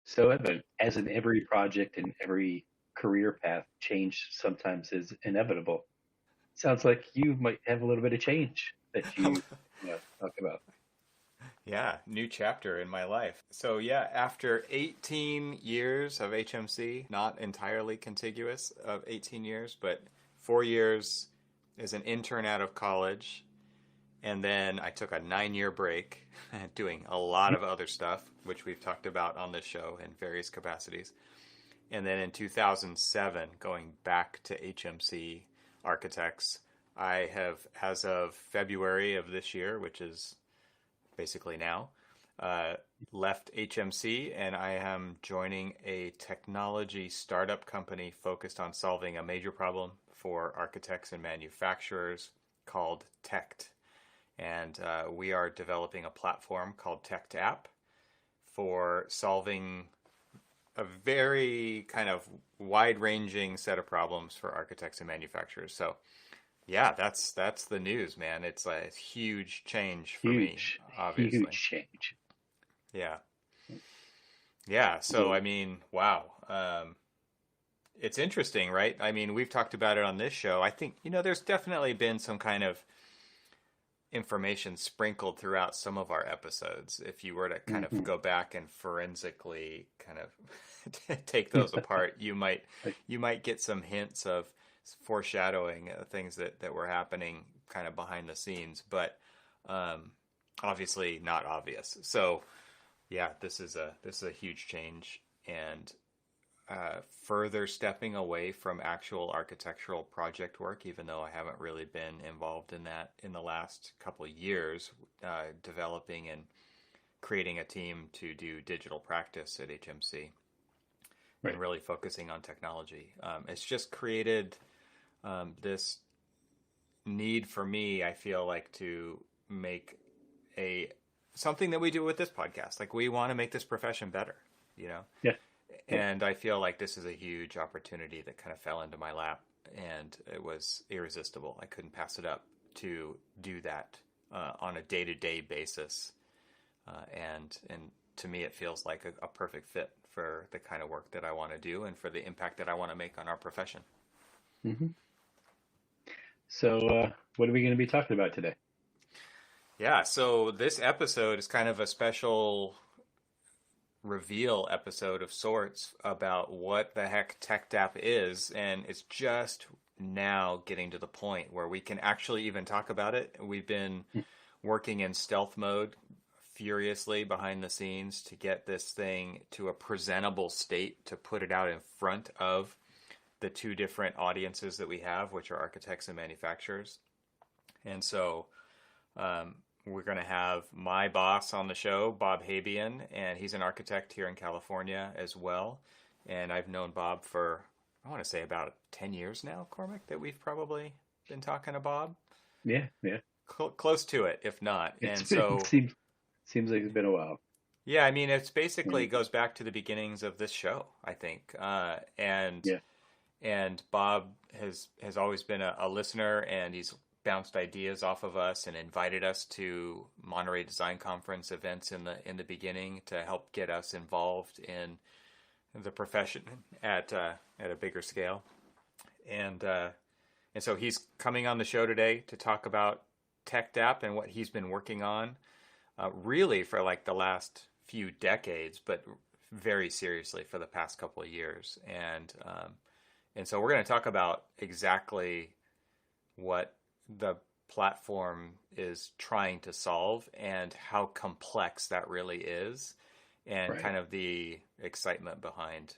So, Evan, as in every project and every career path, change sometimes is inevitable. Sounds like you might have a little bit of change that you talk about. Yeah, new chapter in my life. So yeah, after 18 years of HMC, not entirely contiguous of 18 years, but 4 years as an intern out of college, and then I took a 9 year break doing a lot of other stuff, which we've talked about on this show in various capacities. And then in 2007, going back to HMC Architects, I have, as of February of this year, which is basically now, uh, left HMC and I am joining a technology startup company focused on solving a major problem for architects and manufacturers called Tect. And we are developing a platform called Tect App for solving a very kind of wide ranging set of problems for architects and manufacturers. So yeah, that's the news, man. It's a huge change for me, Huge, huge obviously. change. Yeah. Yeah. So, Yeah. I mean, wow. It's interesting, right? I mean, we've talked about it on this show. I think, there's definitely been some kind of information sprinkled throughout some of our episodes. If you were to kind of Hmm. go back and forensically kind of take those apart, you might get some hints of foreshadowing things that were happening kind of behind the scenes, but um, obviously not obvious. So yeah, this is a huge change and further stepping away from actual architectural project work, even though I haven't really been involved in that in the last couple of years, developing and creating a team to do digital practice at HMC and Right. really focusing on technology. It's just created this need for me, I feel like, to make a something that we do with this podcast. Like we want to make this profession better, you know? Yeah. Yeah. And I feel like this is a huge opportunity that kind of fell into my lap and it was irresistible. I couldn't pass it up to do that on a day to day basis. And to me, it feels like a perfect fit for the kind of work that I want to do and for the impact that I want to make on our profession. Hmm. So, what are we going to be talking about today? Yeah, so this episode is kind of a special reveal episode of sorts about what the heck TechDAP is, and it's just now getting to the point where we can actually even talk about it. We've been working in stealth mode furiously behind the scenes to get this thing to a presentable state to put it out in front of the two different audiences that we have, which are architects and manufacturers. And so um, we're going to have my boss on the show, Bob Habian, and he's an architect here in California as well. And I've known Bob for, I want to say, about 10 years now, Cormac, that we've probably been talking to Bob. Yeah. Yeah. Close to it, if not. It's And been, so, seems like it's been a while. yeah, I mean, it's basically Yeah. goes back to the beginnings of this show, I think. And Yeah. and Bob has always been a listener, and he's bounced ideas off of us and invited us to Monterey Design Conference events in the beginning to help get us involved in the profession at a bigger scale. And and so he's coming on the show today to talk about TechDAP and what he's been working on, really for like the last few decades, but very seriously for the past couple of years. And so we're going to talk about exactly what the platform is trying to solve and how complex that really is, and Right. kind of the excitement behind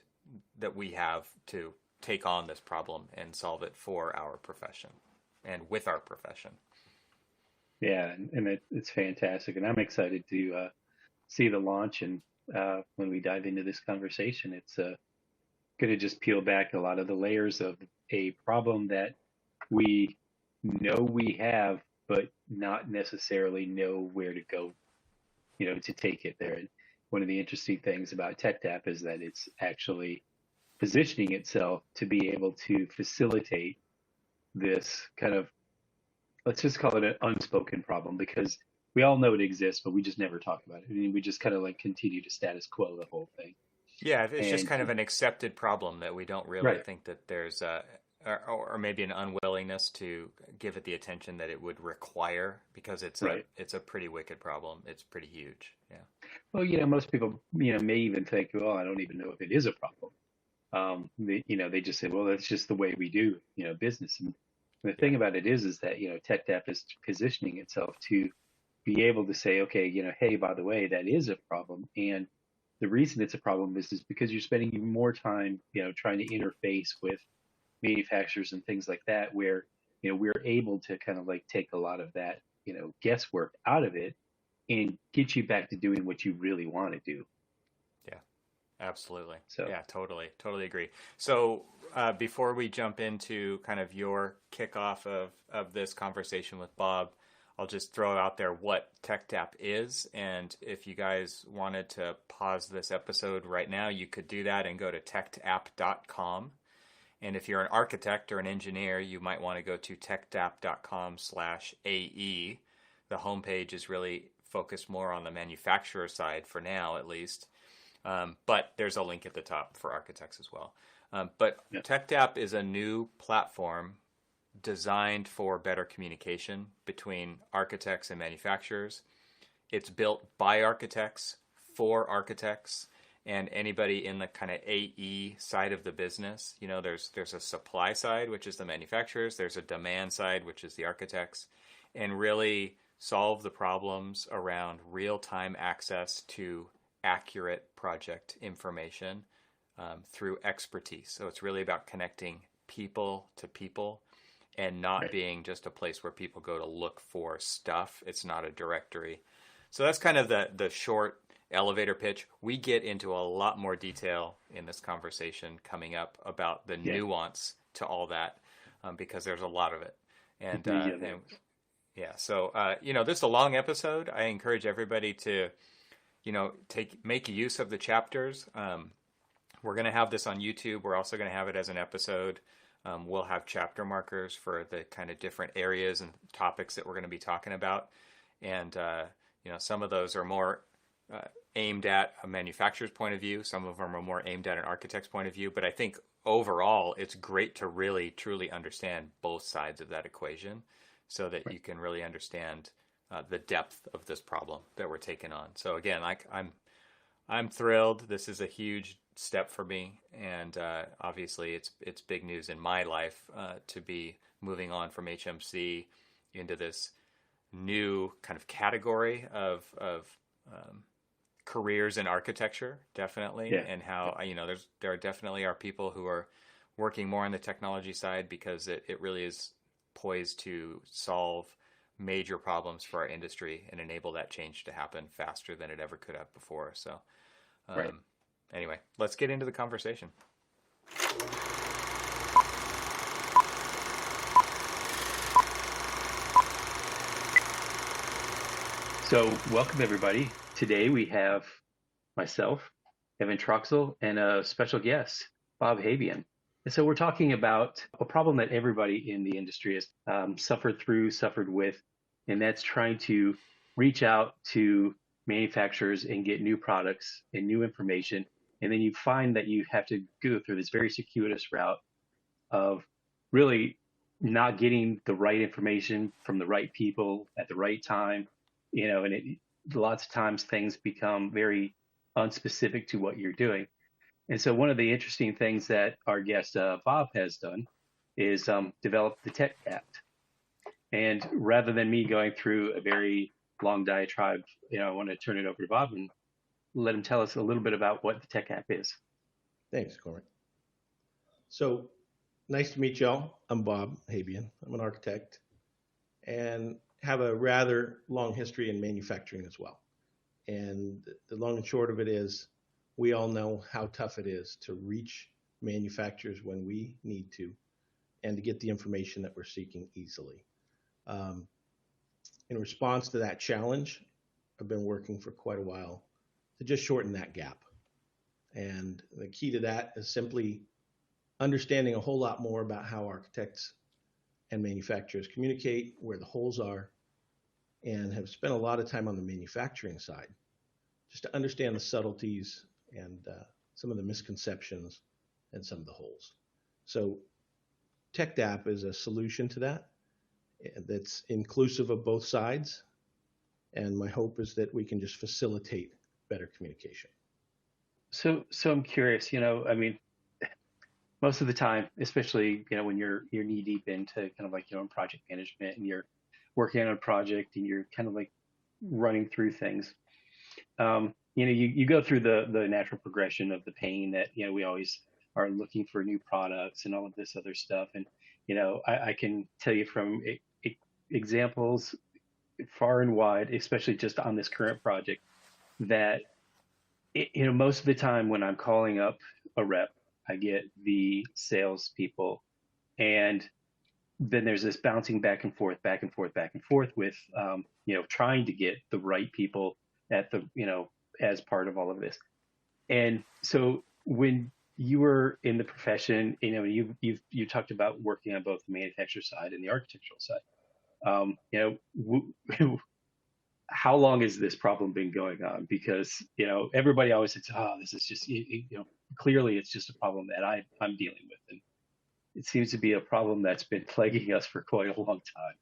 that we have to take on this problem and solve it for our profession and with our profession. Yeah. And it's fantastic. And I'm excited to see the launch. And when we dive into this conversation, it's going to just peel back a lot of the layers of a problem that we know we have, but not necessarily know where to go, to take it there. And one of the interesting things about TechTap is that it's actually positioning itself to be able to facilitate this kind of, let's just call it an unspoken problem, because we all know it exists, but we just never talk about it. I mean, we just kind of like continue to status quo the whole thing. Yeah, it's just And kind of an accepted problem that we don't really right, think that there's or maybe an unwillingness to give it the attention that it would require because right. it's a pretty wicked problem. It's pretty huge. Yeah. Well, most people, may even think, well, I don't even know if it is a problem. They just say, well, that's just the way we do, business. And the Yeah. thing about it is that, TechDAP is positioning itself to be able to say, okay, hey, by the way, that is a problem. And the reason it's a problem is because you're spending more time, trying to interface with manufacturers and things like that, where, we're able to kind of like take a lot of that, guesswork out of it and get you back to doing what you really want to do. Yeah. Absolutely. So, Yeah, totally. Totally agree. So, before we jump into kind of your kickoff of this conversation with Bob, I'll just throw out there what TechTap is. And if you guys wanted to pause this episode right now, you could do that and go to techtap.com. And if you're an architect or an engineer, you might want to go to techtap.com/AE. The homepage is really focused more on the manufacturer side for now, at least. But there's a link at the top for architects as well. But yeah, TechTap is a new platform designed for better communication between architects and manufacturers. It's built by architects for architects and anybody in the kind of AE side of the business. There's a supply side, which is the manufacturers. There's a demand side, which is the architects, and really solve the problems around real-time access to accurate project information through expertise. So it's really about connecting people to people and not right. being just a place where people go to look for stuff. It's not a directory. So that's kind of the short elevator pitch. We get into a lot more detail in this conversation coming up about the Yeah, nuance to all that because there's a lot of it. And, yeah, and yeah, so, this is a long episode. I encourage everybody to make use of the chapters. We're going to have this on YouTube. We're also going to have it as an episode. We'll have chapter markers for the kind of different areas and topics that we're going to be talking about. And, some of those are more aimed at a manufacturer's point of view. Some of them are more aimed at an architect's point of view. But I think overall, it's great to really, truly understand both sides of that equation so that right. you can really understand the depth of this problem that we're taking on. So again, I'm thrilled. This is a huge step for me, and obviously it's big news in my life to be moving on from HMC into this new kind of category of careers in architecture, definitely, Yeah, and how there definitely are people who are working more on the technology side because it really is poised to solve major problems for our industry and enable that change to happen faster than it ever could have before. So, right. anyway, let's get into the conversation. So, welcome everybody. Today we have myself, Evan Troxel, and a special guest, Bob Habian. And so we're talking about a problem that everybody in the industry has suffered with, and that's trying to reach out to manufacturers and get new products and new information. And then you find that you have to go through this very circuitous route of really not getting the right information from the right people at the right time, and lots of times things become very unspecific to what you're doing. And so one of the interesting things that our guest Bob has done is develop the Tech Act. And rather than me going through a very long diatribe, I want to turn it over to Bob and let him tell us a little bit about what the Tech App is. Thanks, Cormac. So nice to meet y'all. I'm Bob Habian. I'm an architect and have a rather long history in manufacturing as well. And the long and short of it is we all know how tough it is to reach manufacturers when we need to and to get the information that we're seeking easily. In response to that challenge, I've been working for quite a while to just shorten that gap. And the key to that is simply understanding a whole lot more about how architects and manufacturers communicate, where the holes are, and have spent a lot of time on the manufacturing side just to understand the subtleties and some of the misconceptions, and some of the holes. So TechDAP is a solution to that that's inclusive of both sides. And my hope is that we can just facilitate better communication. So I'm curious, I mean, most of the time, especially, when you're knee deep into kind of like your own project management and you're working on a project and you're kind of like running through things, you go through the natural progression of the pain that, we always are looking for new products and all of this other stuff. And, I can tell you from examples far and wide, especially just on this current project, that most of the time when I'm calling up a rep, I get the salespeople, and then there's this bouncing back and forth, back and forth, back and forth with, trying to get the right people at the, as part of all of this. And so when you were in the profession, you talked about working on both the manufacturer side and the architectural side. How long has this problem been going on? Because, everybody always says, oh, this is just, clearly it's just a problem that I'm dealing with. And it seems to be a problem that's been plaguing us for quite a long time.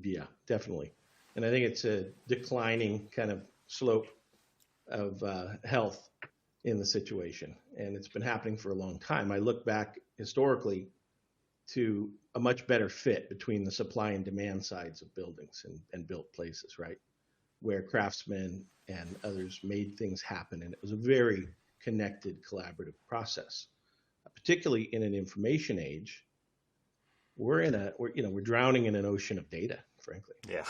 Yeah, definitely. And I think it's a declining kind of slope of health in the situation. And it's been happening for a long time. I look back historically to a much better fit between the supply and demand sides of buildings and built places, right? Where craftsmen and others made things happen. And it was a very connected, collaborative process. Particularly in an information age, we're drowning in an ocean of data, frankly. Yeah.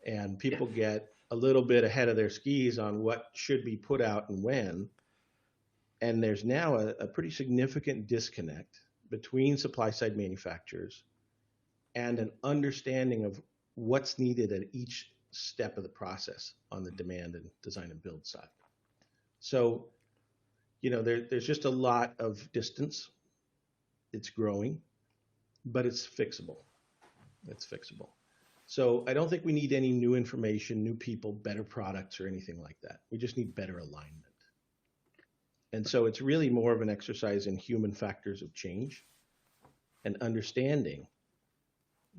And people get a little bit ahead of their skis on what should be put out and when. And there's now a pretty significant disconnect between supply side manufacturers and an understanding of what's needed at each step of the process on the demand and design and build side. So, there's just a lot of distance. It's growing, but it's fixable. It's fixable. So I don't think we need any new information, new people, better products, or anything like that. We just need better alignment. And so it's really more of an exercise in human factors of change and understanding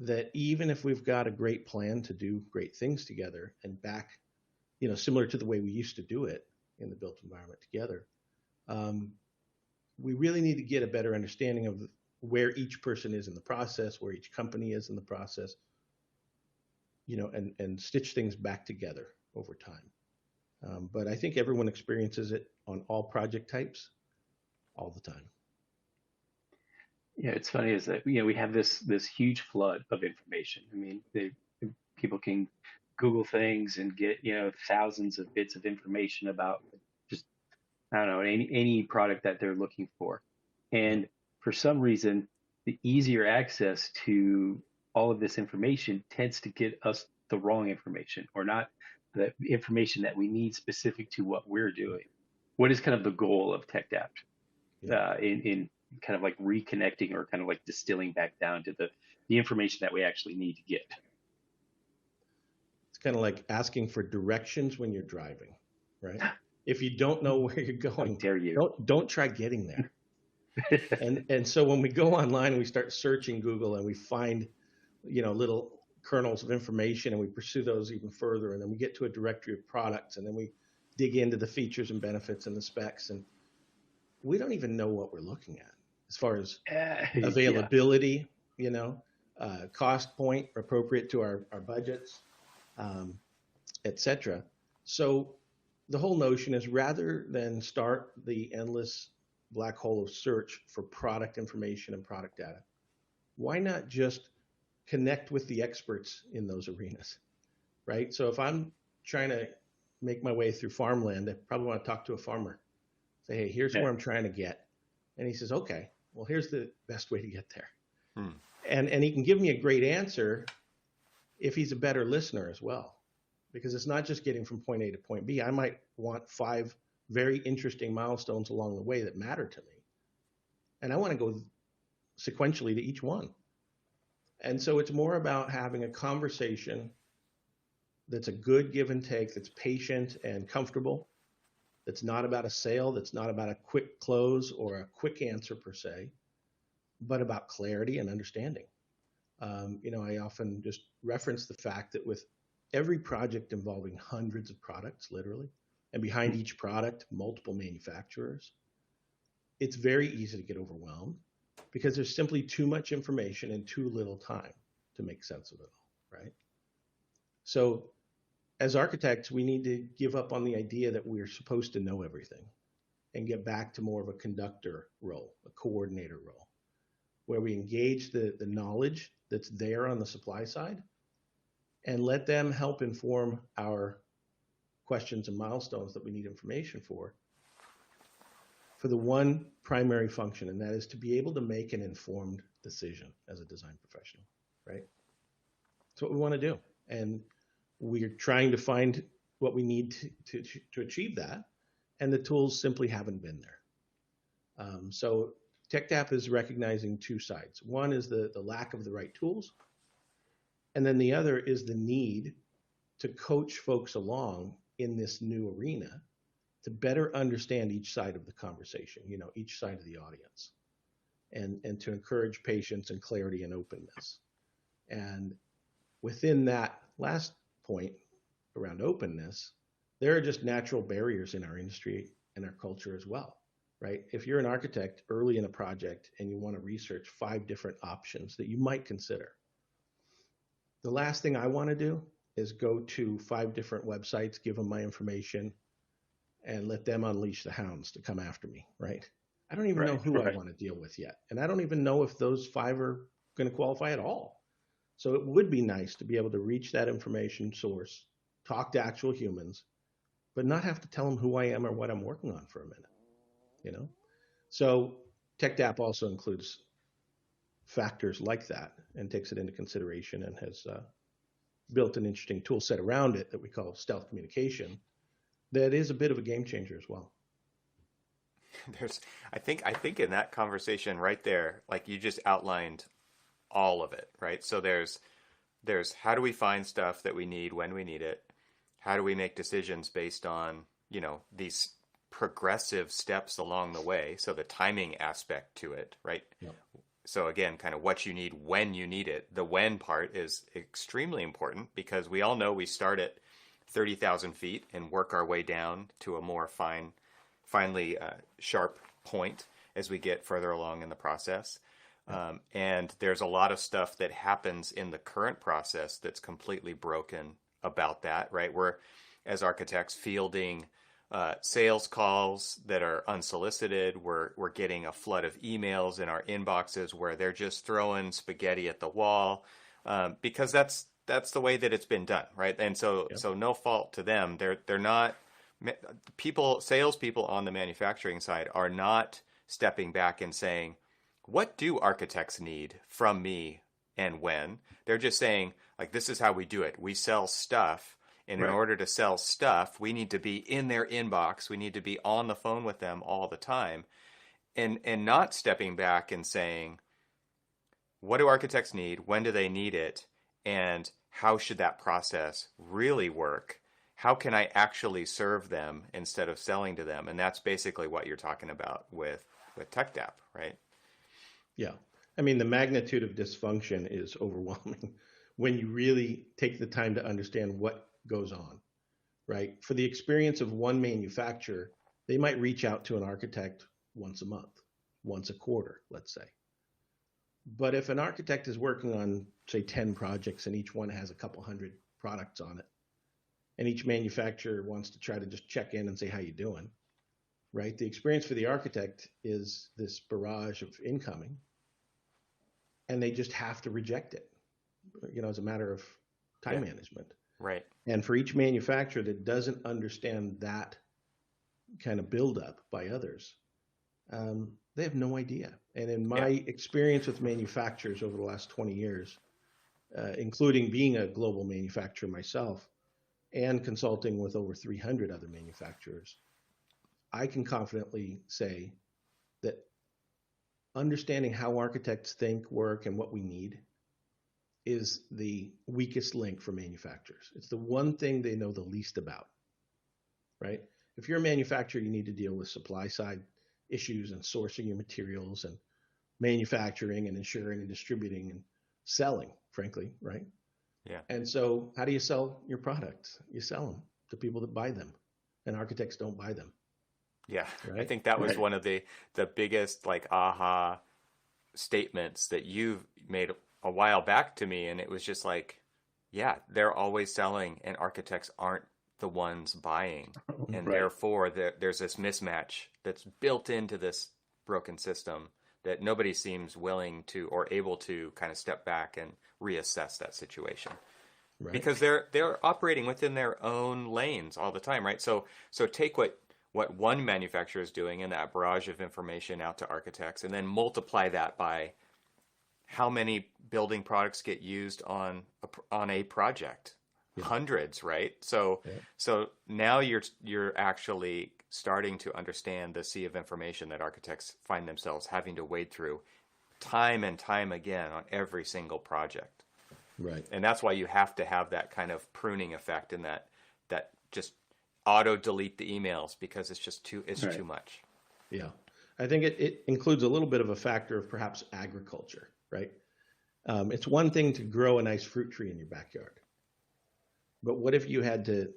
that even if we've got a great plan to do great things together and back, similar to the way we used to do it in the built environment together, we really need to get a better understanding of where each person is in the process, where each company is in the process, and stitch things back together over time. But I think everyone experiences it on all project types all the time. Yeah, it's funny is that, we have this huge flood of information. I mean, people can Google things and get, thousands of bits of information about just, I don't know, any product that they're looking for. And for some reason, the easier access to all of this information tends to get us the wrong information, or not the information that we need specific to what we're doing. What is kind of the goal of TechDAP in kind of like reconnecting or kind of like distilling back down to the information that we actually need to get? It's kind of like asking for directions when you're driving, right? If you don't know where you're going, How dare you? Don't try getting there. And so when we go online and we start searching Google and we find, little kernels of information and we pursue those even further, and then we get to a directory of products and then we dig into the features and benefits and the specs, and we don't even know what we're looking at as far as availability, cost point appropriate to our budgets, etc. So the whole notion is, rather than start the endless black hole of search for product information and product data, why not just connect with the experts in those arenas, right? So if I'm trying to make my way through farmland, I probably want to talk to a farmer. Say, hey, here's where I'm trying to get. And he says, okay, well, here's the best way to get there. And he can give me a great answer if he's a better listener as well, because it's not just getting from point A to point B. I might want 5 very interesting milestones along the way that matter to me. And I want to go sequentially to each one. And so it's more about having a conversation that's a good give and take, that's patient and comfortable, that's not about a sale, that's not about a quick close or a quick answer per se, but about clarity and understanding. I often just reference the fact that with every project involving hundreds of products, literally, and behind each product, multiple manufacturers, it's very easy to get overwhelmed because there's simply too much information and too little time to make sense of it all, right? So as architects, we need to give up on the idea that we're supposed to know everything and get back to more of a conductor role, a coordinator role, where we engage the knowledge that's there on the supply side and let them help inform our questions and milestones that we need information for the one primary function, and that is to be able to make an informed decision as a design professional, right? That's what we want to do. And we're trying to find what we need to achieve that, and the tools simply haven't been there. So TechTap is recognizing two sides. One is the lack of the right tools, and then the other is the need to coach folks along in this new arena to better understand each side of the conversation, each side of the audience, and to encourage patience and clarity and openness. And within that last point around openness, there are just natural barriers in our industry and our culture as well, right? If you're an architect early in a project and you want to research 5 different options that you might consider, the last thing I want to do is go to 5 different websites, give them my information, and let them unleash the hounds to come after me, right? I don't even know who I want to deal with yet. And I don't even know if those 5 are going to qualify at all. So it would be nice to be able to reach that information source, talk to actual humans, but not have to tell them who I am or what I'm working on for a minute, So TechDAP also includes factors like that and takes it into consideration and has built an interesting tool set around it that we call stealth communication that is a bit of a game changer as well. I think in that conversation right there, like you just outlined all of it, right? So there's how do we find stuff that we need when we need it? How do we make decisions based on, these progressive steps along the way? So the timing aspect to it, right? Yep. So again, kind of what you need when you need it. The when part is extremely important because we all know we start at 30,000 feet and work our way down to a more finely sharp point as we get further along in the process. And there's a lot of stuff that happens in the current process that's completely broken about that, right? We're, as architects, fielding sales calls that are unsolicited. We're getting a flood of emails in our inboxes where they're just throwing spaghetti at the wall because that's the way that it's been done, right? And so no fault to them. They're not salespeople on the manufacturing side are not stepping back and saying, what do architects need from me and when? They're just saying, like, this is how we do it. We sell stuff. And in order to sell stuff, we need to be in their inbox. We need to be on the phone with them all the time. And not stepping back and saying, what do architects need? When do they need it? And how should that process really work? How can I actually serve them instead of selling to them? And that's basically what you're talking about with TechDAP, right? Yeah. I mean, the magnitude of dysfunction is overwhelming when you really take the time to understand what goes on, right? For the experience of one manufacturer, they might reach out to an architect once a month, once a quarter, let's say. But if an architect is working on, say, 10 projects and each one has a couple hundred products on it, and each manufacturer wants to try to just check in and say, how you doing, right? The experience for the architect is this barrage of incoming, and they just have to reject it, as a matter of time management. Right. And for each manufacturer that doesn't understand that kind of buildup by others, they have no idea. And in my experience with manufacturers over the last 20 years, including being a global manufacturer myself and consulting with over 300 other manufacturers, I can confidently say that understanding how architects think, work, and what we need is the weakest link for manufacturers. It's the one thing they know the least about, right? if you're a manufacturer, you need to deal with supply side issues and sourcing your materials and manufacturing and ensuring and distributing and selling, frankly, right? Yeah. And so how do you sell your products? You sell them to people that buy them, and architects don't buy them. Yeah. I Right? think that was Right. one of the biggest like aha statements that you made a while back to me, and it was just like, yeah, they're always selling and architects aren't the ones buying, and Right. therefore there's this mismatch that's built into this broken system that nobody seems willing to or able to kind of step back and reassess that situation Right. because they're operating within their own lanes all the time, right? So take what one manufacturer is doing in that barrage of information out to architects, and then multiply that by how many building products get used on a project. Yeah. Hundreds, right? So Yeah. so now you're actually starting to understand the sea of information that architects find themselves having to wade through time and time again on every single project. Right. And that's why you have to have that kind of pruning effect, in that just auto delete the emails, because it's Right. too much. Yeah. I think it includes a little bit of a factor of perhaps agriculture, right? It's one thing to grow a nice fruit tree in your backyard, but what if you had to,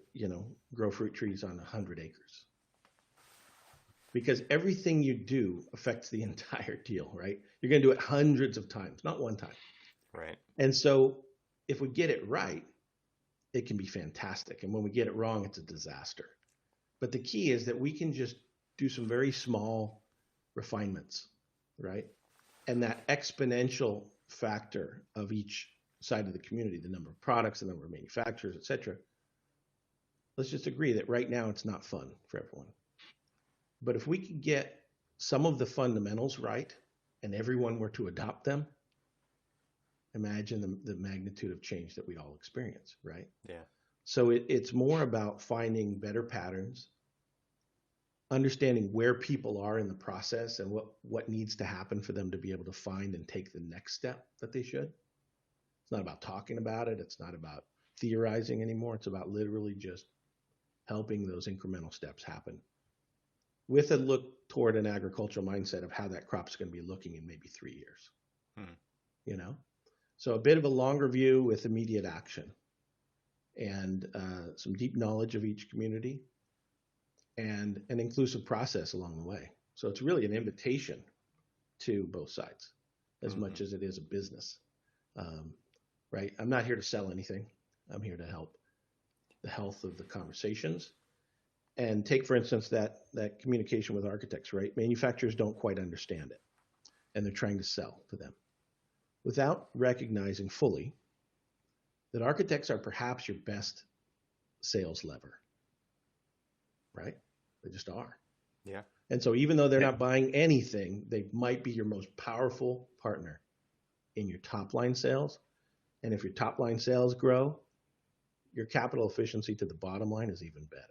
grow fruit trees on 100 acres? Because everything you do affects the entire deal, right? You're going to do it hundreds of times, not one time. Right. And so if we get it right, it can be fantastic. And when we get it wrong, it's a disaster. But the key is that we can just do some very small refinements, right? And that exponential factor of each side of the community, the number of products, the number of manufacturers, et cetera. Let's just agree that right now it's not fun for everyone. But if we could get some of the fundamentals right and everyone were to adopt them, imagine the magnitude of change that we all experience, right? Yeah. So it's more about finding better patterns, understanding where people are in the process and what needs to happen for them to be able to find and take the next step that they should. It's not about talking about it. It's not about theorizing anymore. It's about literally just helping those incremental steps happen with a look toward an agricultural mindset of how that crop's going to be looking in maybe 3 years. So a bit of a longer view with immediate action and some deep knowledge of each community and an inclusive process along the way. So it's really an invitation to both sides as much as it is a business, right? I'm not here to sell anything. I'm here to help the health of the conversations. And take, for instance, that communication with architects, right? Manufacturers don't quite understand it, and they're trying to sell to them without recognizing fully that architects are perhaps your best sales lever, right? They just are. Yeah. And so even though they're not buying anything, they might be your most powerful partner in your top line sales. And if your top line sales grow, your capital efficiency to the bottom line is even better.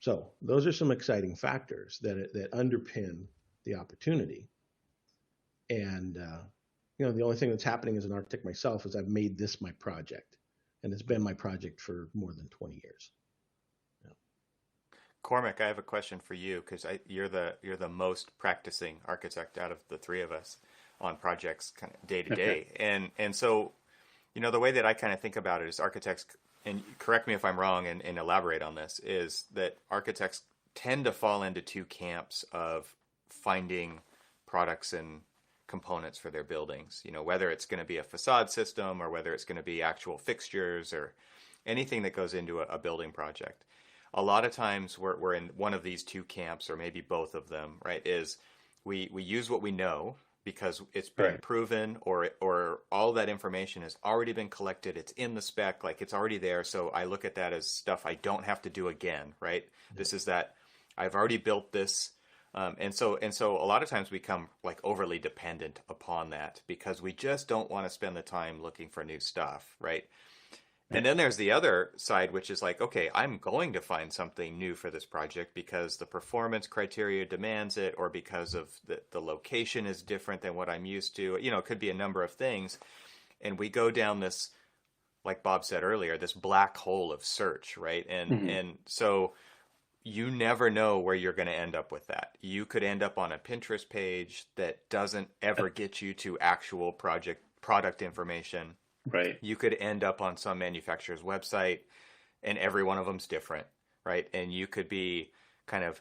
So those are some exciting factors that underpin the opportunity. And, the only thing that's happening as an architect myself is I've made this my project, and it's been my project for more than 20 years. Cormac, I have a question for you, because you're the most practicing architect out of the three of us on projects kind of day to day. And so, the way that I kind of think about it is architects, and correct me if I'm wrong and elaborate on this, is that architects tend to fall into two camps of finding products and components for their buildings, whether it's going to be a facade system or whether it's going to be actual fixtures or anything that goes into a building project. A lot of times we're in one of these two camps, or maybe both of them, right? Is we use what we know because it's been proven, or all that information has already been collected. It's in the spec, like it's already there. So I look at that as stuff I don't have to do again, right? This is that I've already built this. And so a lot of times we become like overly dependent upon that because we just don't want to spend the time looking for new stuff, right? And then there's the other side, which is like, okay, I'm going to find something new for this project because the performance criteria demands it, or because of the location is different than what I'm used to. It could be a number of things. And we go down this like Bob said earlier, this black hole of search, right? Hmm. And so you never know where you're going to end up with that. You could end up on a Pinterest page that doesn't ever get you to actual product information. Right. You could end up on some manufacturer's website and every one of them's different, right? And you could be kind of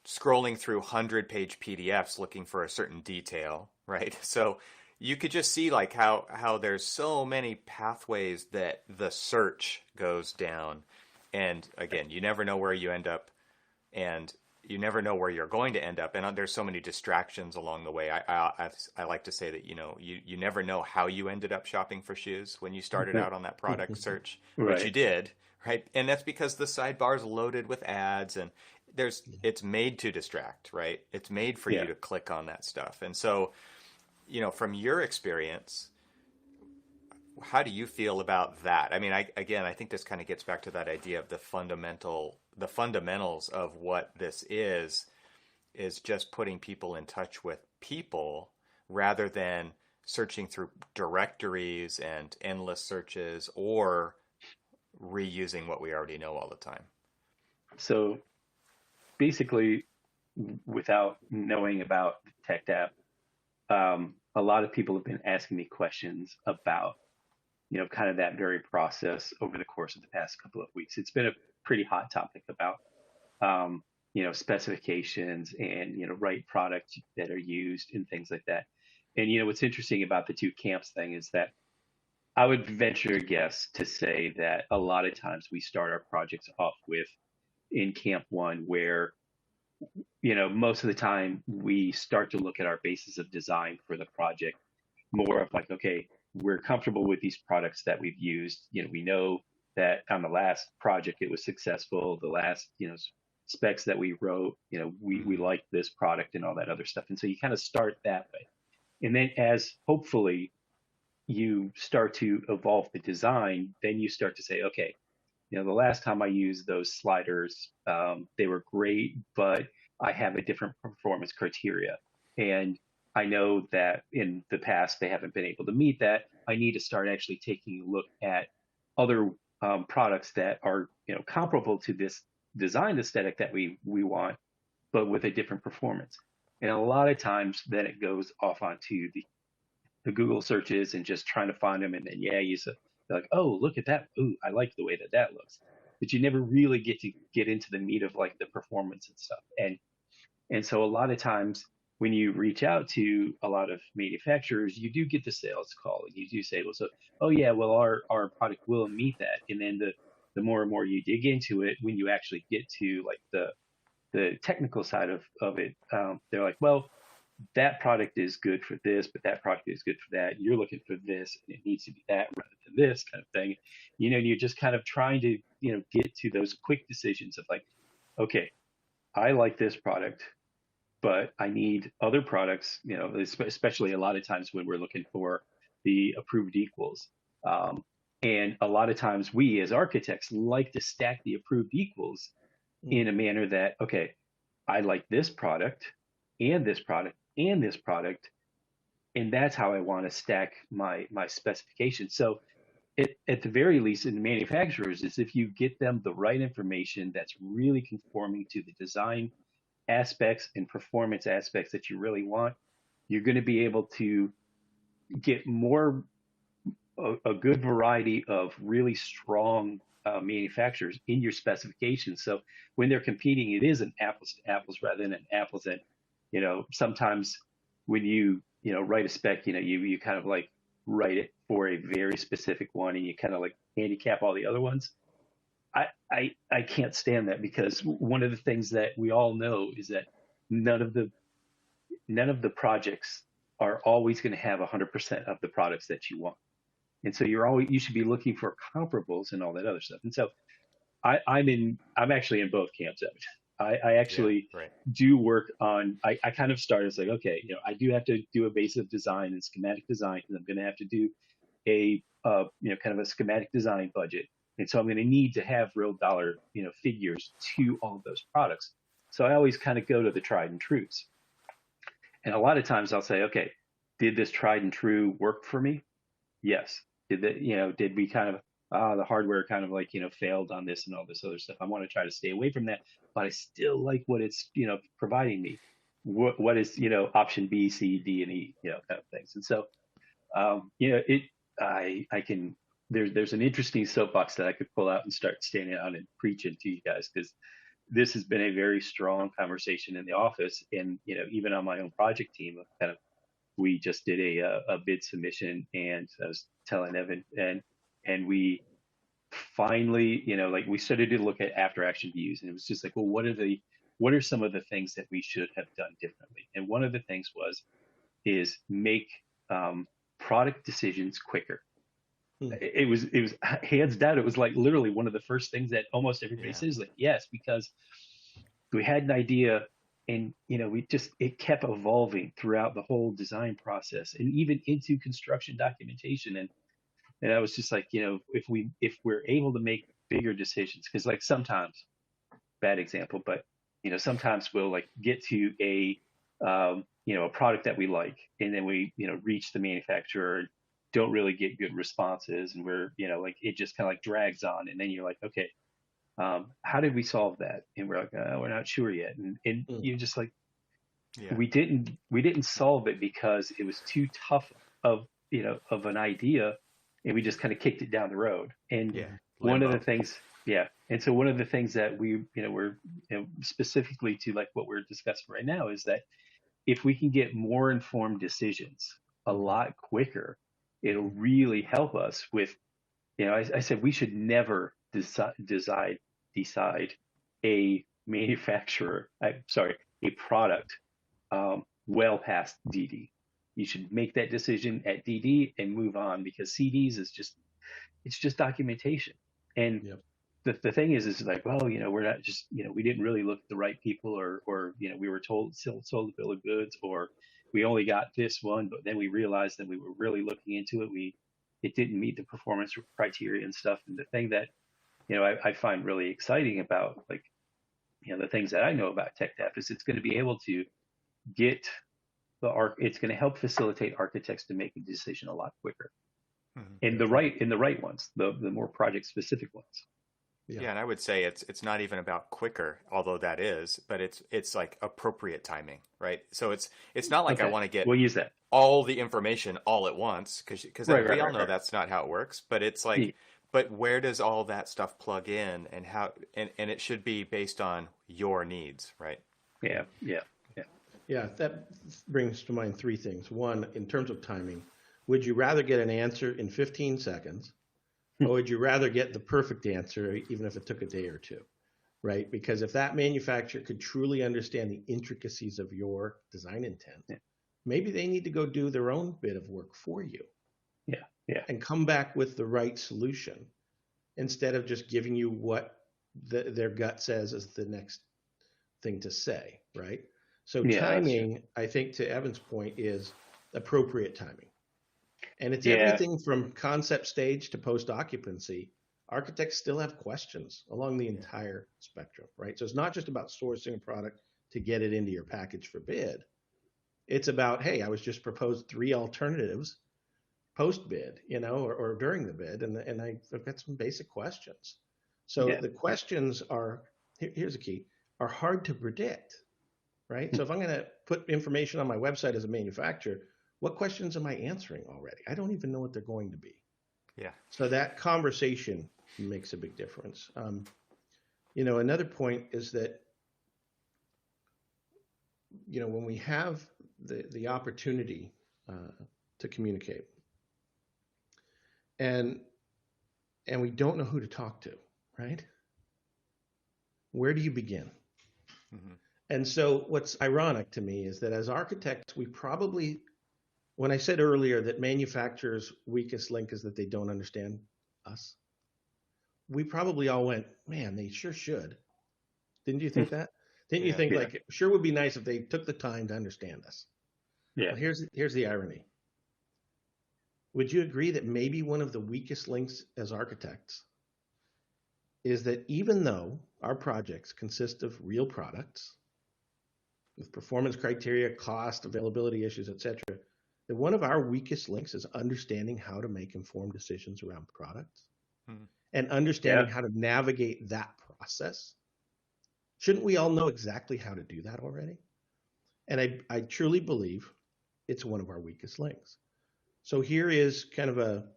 scrolling through 100-page PDFs looking for a certain detail, right? So you could just see like how there's so many pathways that the search goes down. And again, you never know where you end up, and you never know where you're going to end up. And there's so many distractions along the way. I like to say that, you never know how you ended up shopping for shoes when you started out on that product search, but you Right. did, right? And that's because the sidebar is loaded with ads, and it's made to distract, right? It's made for you Yeah. to click on that stuff. And so, from your experience, how do you feel about that? I mean, I think this kind of gets back to that idea of the fundamentals of what this is just putting people in touch with people rather than searching through directories and endless searches or reusing what we already know all the time. So basically, without knowing about the tech app, a lot of people have been asking me questions about, kind of that very process over the course of the past couple of weeks. It's been a pretty hot topic about, specifications and, right products that are used and things like that. And, what's interesting about the two camps thing is that I would venture a guess to say that a lot of times we start our projects off with in camp one, where most of the time we start to look at our basis of design for the project more of like, okay, we're comfortable with these products that we've used. We know that on the last project it was successful. The last, specs that we wrote, we Mm-hmm. liked this product and all that other stuff. And so you kind of start that way. And then as hopefully you start to evolve the design, then you start to say, okay, the last time I used those sliders, they were great, but I have a different performance criteria. And I know that in the past they haven't been able to meet that. I need to start actually taking a look at other products that are, comparable to this design aesthetic that we want, but with a different performance. And a lot of times then it goes off onto the Google searches and just trying to find them. And then, yeah, you're like, oh, look at that. Ooh, I like the way that that looks. But you never really get to get into the meat of like the performance and stuff. And so a lot of times when you reach out to a lot of manufacturers, you do get the sales call and you do say, well, so, oh yeah, well, our product will meet that. And then the more and more you dig into it, when you actually get to like the technical side of it, they're like, well, that product is good for this, but that product is good for that. You're looking for this, and it needs to be that rather than this kind of thing. You're just kind of trying to, get to those quick decisions of like, okay, I like this product, but I need other products, especially a lot of times when we're looking for the approved equals. Um, and a lot of times we as architects like to stack the approved equals in a manner that, okay, I like this product and this product and this product, and that's how I want to stack my specifications. So at the very least in the manufacturers is if you get them the right information that's really conforming to the design aspects and performance aspects that you really want, you're going to be able to get more a good variety of really strong manufacturers in your specifications. So when they're competing, it is an apples to apples rather than an apples and sometimes when you write a spec, you kind of like write it for a very specific one and you kind of like handicap all the other ones. I can't stand that because one of the things that we all know is that none of the none of the projects are always going to have 100% of the products that you want. And so you should be looking for comparables and all that other stuff. And so I'm actually in both camps of it. I Yeah, actually right. do work on I kind of started as like, okay, I do have to do a basic design and schematic design because I'm going to have to do a kind of a schematic design budget. And so I'm going to need to have real dollar, figures to all of those products. So I always kind of go to the tried and truths. And a lot of times I'll say, okay, did this tried and true work for me? Yes. Did we kind of the hardware kind of like, failed on this and all this other stuff. I want to try to stay away from that, but I still like what it's, providing me. What is, option B, C, D, and E, kind of things. And so, I can, there's an interesting soapbox that I could pull out and start standing out and preaching to you guys, because this has been a very strong conversation in the office, and, even on my own project team, of kind of, we just did a bid submission, and I was telling Evan, and we finally, like, we started to look at after action views, and it was just like, well, what are some of the things that we should have done differently? And one of the things is make product decisions quicker. Hmm. It was hands down. It was like literally one of the first things that almost everybody Yeah. says, like, yes, because we had an idea, and, it kept evolving throughout the whole design process and even into construction documentation. And I was just like, if we're able to make bigger decisions, because, like, sometimes, bad example, but, sometimes we'll, like, get to a product that we like, and then we, reach the manufacturer, don't really get good responses, and we're, like, it just kind of like drags on, and then you're like, okay, how did we solve that? And we're like, we're not sure yet. And Hmm. you just like, Yeah. we didn't solve it because it was too tough of an idea, and we just kind of kicked it down the road. And Yeah. one of Limbo. the things, yeah. And so one of the things that we're, specifically to, like, what we're discussing right now, is that if we can get more informed decisions a Hmm. lot quicker, it'll really help us with, I said we should never decide a manufacturer, sorry, a product, well past DD. You should make that decision at DD and move on, because CDs is just, it's just documentation. And Yep. the thing is like, well, we're not just, we didn't really look at the right people, or we were sold a bill of goods, or we only got this one, but then we realized that we were really looking into it. It didn't meet the performance criteria and stuff. And the thing that, I find really exciting about, like, the things that I know about TechTap is it's going to be able to get it's going to help facilitate architects to make a decision a lot quicker, and Mhm. the right ones, the more project specific ones. Yeah. Yeah, and I would say it's not even about quicker, although that is, but it's like appropriate timing, right? So it's not like I Okay, want to get we'll use that. all the information all at once, because Right, we right, all right, know right. that's not how it works. But it's Yeah, like, but where does all that stuff plug in, and how, and it should be based on your needs, right? yeah, yeah, yeah. Yeah, that brings to mind three things. One, in terms of timing, would you rather get an answer in 15 seconds, or would you rather get the perfect answer even if it took a day or two? Right? Because if that manufacturer could truly understand the intricacies of your design intent, Yeah, maybe they need to go do their own bit of work for you yeah, yeah, and come back with the right solution instead of just giving you what their gut says is the next thing to say, right? So yeah, that's true. timing, I think to Evan's point, is appropriate timing. And it's Yeah, everything from concept stage to post occupancy. Architects still have questions along the Yeah. entire spectrum, right? So it's not just about sourcing a product to get it into your package for bid. It's about, hey, I was just proposed three alternatives post bid, or during the bid, and I've got some basic questions. So yeah, the questions are, here's the key, are hard to predict, right? So if I'm going to put information on my website as a manufacturer, what questions am I answering already? I don't even know what they're going to be. Yeah. So that conversation makes a big difference. Another point is that, when we have the opportunity to communicate, and we don't know who to talk to, right? Where do you begin? Hmm. And so what's ironic to me is that as architects, we probably, when I said earlier that manufacturers' weakest link is that they don't understand us, we probably all went, man, they sure should. Didn't you think that? Didn't you Yeah. think, yeah, like, sure would be nice if they took the time to understand us? yeah, Well, here's the irony. Would you agree that maybe one of the weakest links as architects is that even though our projects consist of real products with performance criteria, cost, availability issues, etc., that one of our weakest links is understanding how to make informed decisions around products? Mhm. and understanding how to navigate that process. Shouldn't we all know exactly how to do that already? And I truly believe it's one of our weakest links. So here is kind of a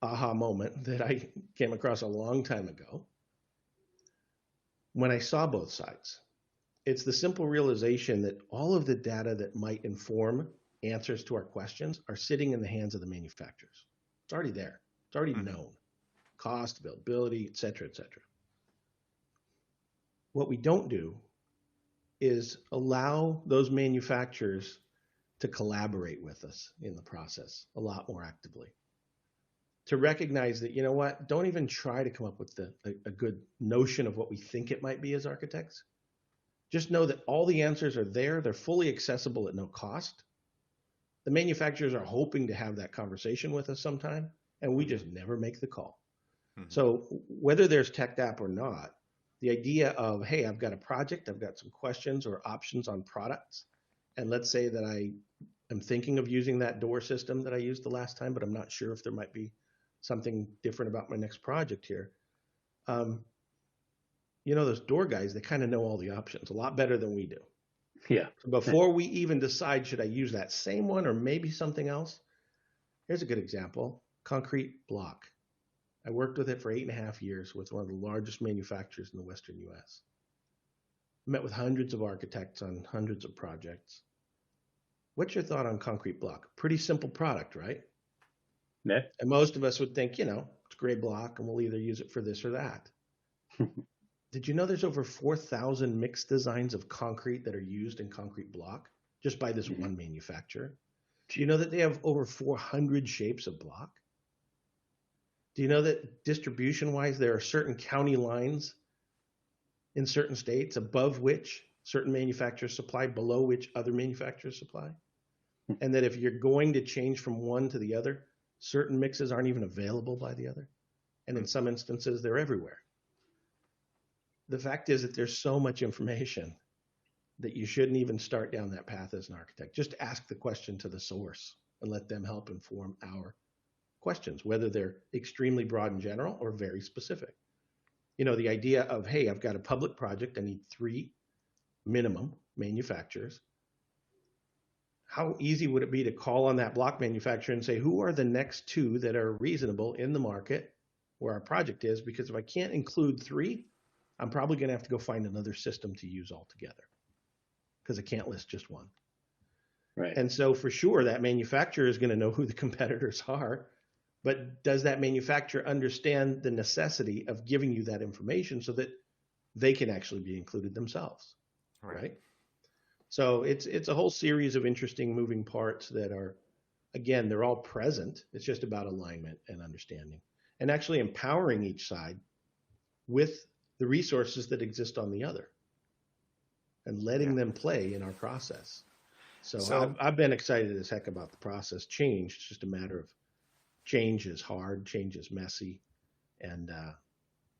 aha moment that I came across a long time ago when I saw both sides. It's the simple realization that all of the data that might inform answers to our questions are sitting in the hands of the manufacturers. It's already there. It's already known. Cost, availability, et cetera, et cetera. What we don't do is allow those manufacturers to collaborate with us in the process a lot more actively. To recognize that, you know what, don't even try to come up with a good notion of what we think it might be as architects. Just know that all the answers are there. They're fully accessible at no cost. The manufacturers are hoping to have that conversation with us sometime, and we just never make the call. So whether there's TechDAP or not, the idea of, hey, I've got a project, I've got some questions or options on products, and let's say that I am thinking of using that door system that I used the last time, but I'm not sure if there might be something different about my next project here. You know, those door guys, they kind of know all the options a lot better than we do. Yeah. So before we even decide, should I use that same one or maybe something else? Here's a good example, concrete block. I worked with it for 8.5 years with one of the largest manufacturers in the Western US. Met with hundreds of architects on hundreds of projects. What's your thought on concrete block? Pretty simple product, right? Yeah. And most of us would think, you know, it's gray block and we'll either use it for this or that. Did you know there's over 4,000 mixed designs of concrete that are used in concrete block just by this one manufacturer? Do you know that they have over 400 shapes of block? Do you know that distribution-wise, there are certain county lines in certain states above which certain manufacturers supply, below which other manufacturers supply? And that if you're going to change from one to the other, certain mixes aren't even available by the other. And in some instances, they're everywhere. The fact is that there's so much information that you shouldn't even start down that path as an architect. Just ask the question to the source and let them help inform our questions, whether they're extremely broad and general or very specific. You know, the idea of, hey, I've got a public project, I need 3 minimum manufacturers. How easy would it be to call on that block manufacturer and say, who are the next 2 that are reasonable in the market where our project is? Because if I can't include 3, I'm probably going to have to go find another system to use altogether because I can't list just one. Right. And so for sure, that manufacturer is going to know who the competitors are, but does that manufacturer understand the necessity of giving you that information so that they can actually be included themselves? Right. So it's a whole series of interesting moving parts that are, again, they're all present. It's just about alignment and understanding and actually empowering each side with the resources that exist on the other and letting them play in our process. So I've been excited as heck about the process. Change, it's just a matter of change is hard, change is messy. And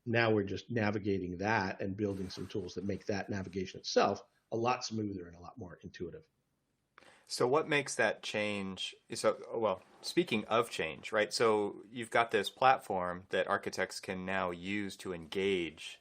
now we're just navigating that and building some tools that make that navigation itself a lot smoother and a lot more intuitive. So what makes that change? So, well, speaking of change, right? So you've got this platform that architects can now use to engage.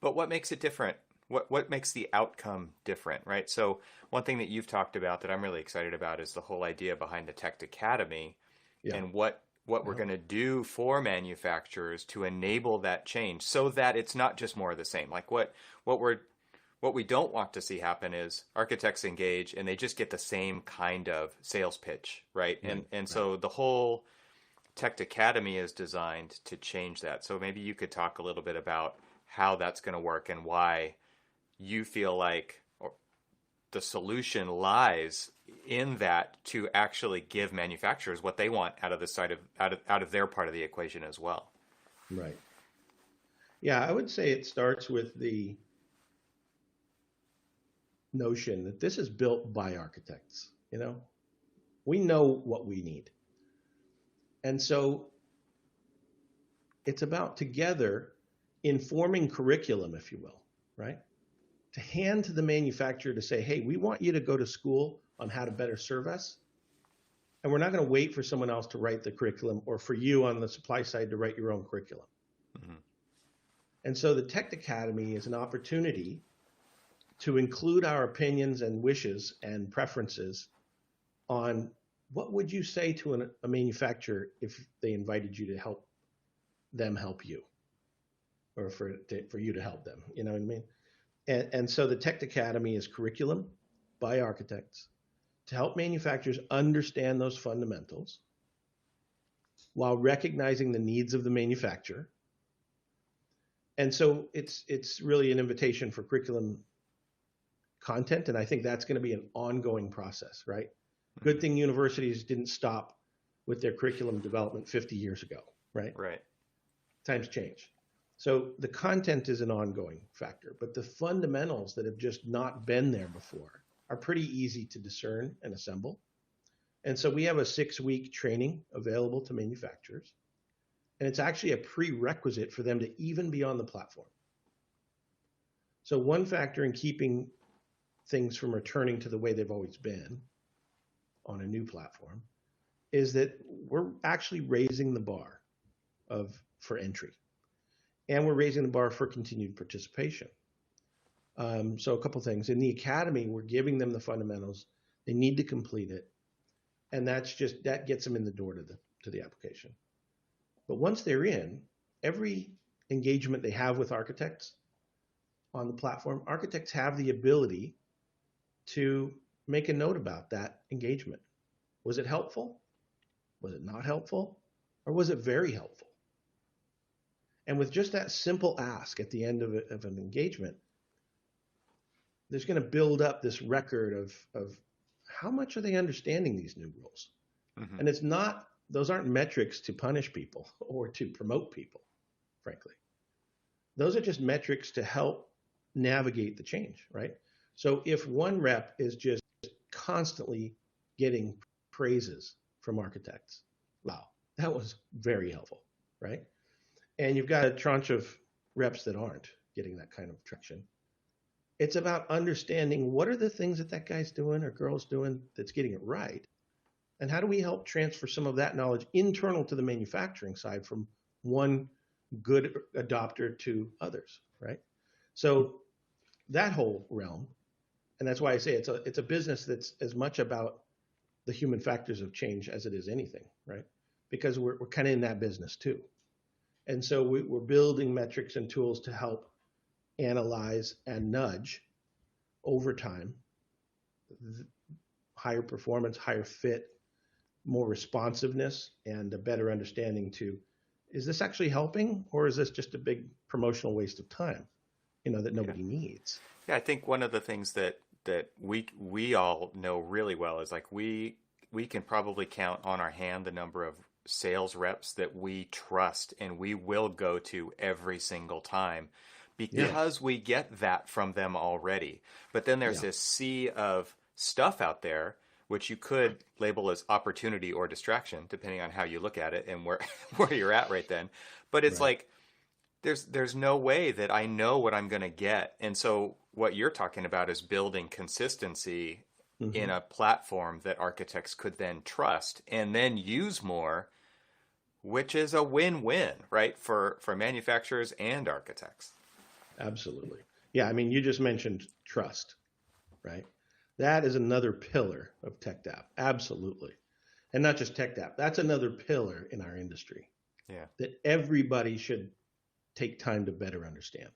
But what makes it different? What makes the outcome different, right? So one thing that you've talked about that I'm really excited about is the whole idea behind the Tech Academy and what we're going to do for manufacturers to enable that change so that it's not just more of the same. Like what we don't want to see happen is architects engage and they just get the same kind of sales pitch, right? And so the whole Tech Academy is designed to change that. So maybe you could talk a little bit about how that's going to work and why you feel like the solution lies in that to actually give manufacturers what they want out of the side of out of their part of the equation as well. Right. Yeah, I would say it starts with the notion that this is built by architects. You know, we know what we need. And so it's about together informing curriculum, if you will, right? To hand to the manufacturer to say, hey, we want you to go to school on how to better serve us. And we're not going to wait for someone else to write the curriculum or for you on the supply side to write your own curriculum. Mm-hmm. And so the Tech Academy is an opportunity to include our opinions and wishes and preferences on what would you say to a manufacturer if they invited you to help them help you, or for you to help them, you know what I mean? And so the Tech Academy is curriculum by architects to help manufacturers understand those fundamentals while recognizing the needs of the manufacturer. And so it's really an invitation for curriculum content, and I think that's going to be an ongoing process, right? Good thing universities didn't stop with their curriculum development 50 years ago, right? Right. Times change. So the content is an ongoing factor, but the fundamentals that have just not been there before are pretty easy to discern and assemble. And so we have a 6-week training available to manufacturers, and it's actually a prerequisite for them to even be on the platform. So one factor in keeping things from returning to the way they've always been on a new platform is that we're actually raising the bar for entry, and we're raising the bar for continued participation. So a couple things. In the academy, we're giving them the fundamentals. They need to complete it, and that gets them in the door to the application. But once they're in, every engagement they have with architects on the platform, architects have the ability to make a note about that engagement. Was it helpful? Was it not helpful? Or was it very helpful? And with just that simple ask at the end of an engagement, there's going to build up this record of how much are they understanding these new rules? Mm-hmm. And those aren't metrics to punish people or to promote people, frankly. Those are just metrics to help navigate the change, right? So if one rep is just constantly getting praises from architects, wow, that was very helpful, right? And you've got a tranche of reps that aren't getting that kind of traction. It's about understanding what are the things that guy's doing or girl's doing that's getting it right, and how do we help transfer some of that knowledge internal to the manufacturing side from one good adopter to others, right? So that whole realm, and that's why I say it's a business that's as much about the human factors of change as it is anything, right? Because we're kind of in that business too. And so we're building metrics and tools to help analyze and nudge over time, higher performance, higher fit, more responsiveness, and a better understanding to, is this actually helping, or is this just a big promotional waste of time, that nobody needs? Yeah, I think one of the things that we all know really well is like we can probably count on our hand the number of sales reps that we trust and we will go to every single time because we get that from them already. But then there's this sea of stuff out there which you could label as opportunity or distraction, depending on how you look at it and where you're at right then. But it's like there's no way that I know what I'm going to get. And so what you're talking about is building consistency in a platform that architects could then trust and then use more, which is a win-win, right, for manufacturers and architects. Absolutely. Yeah, I mean, you just mentioned trust, right? That is another pillar of TechDAP. Absolutely. And not just TechDAP. That's another pillar in our industry. Yeah. That everybody should take time to better understand,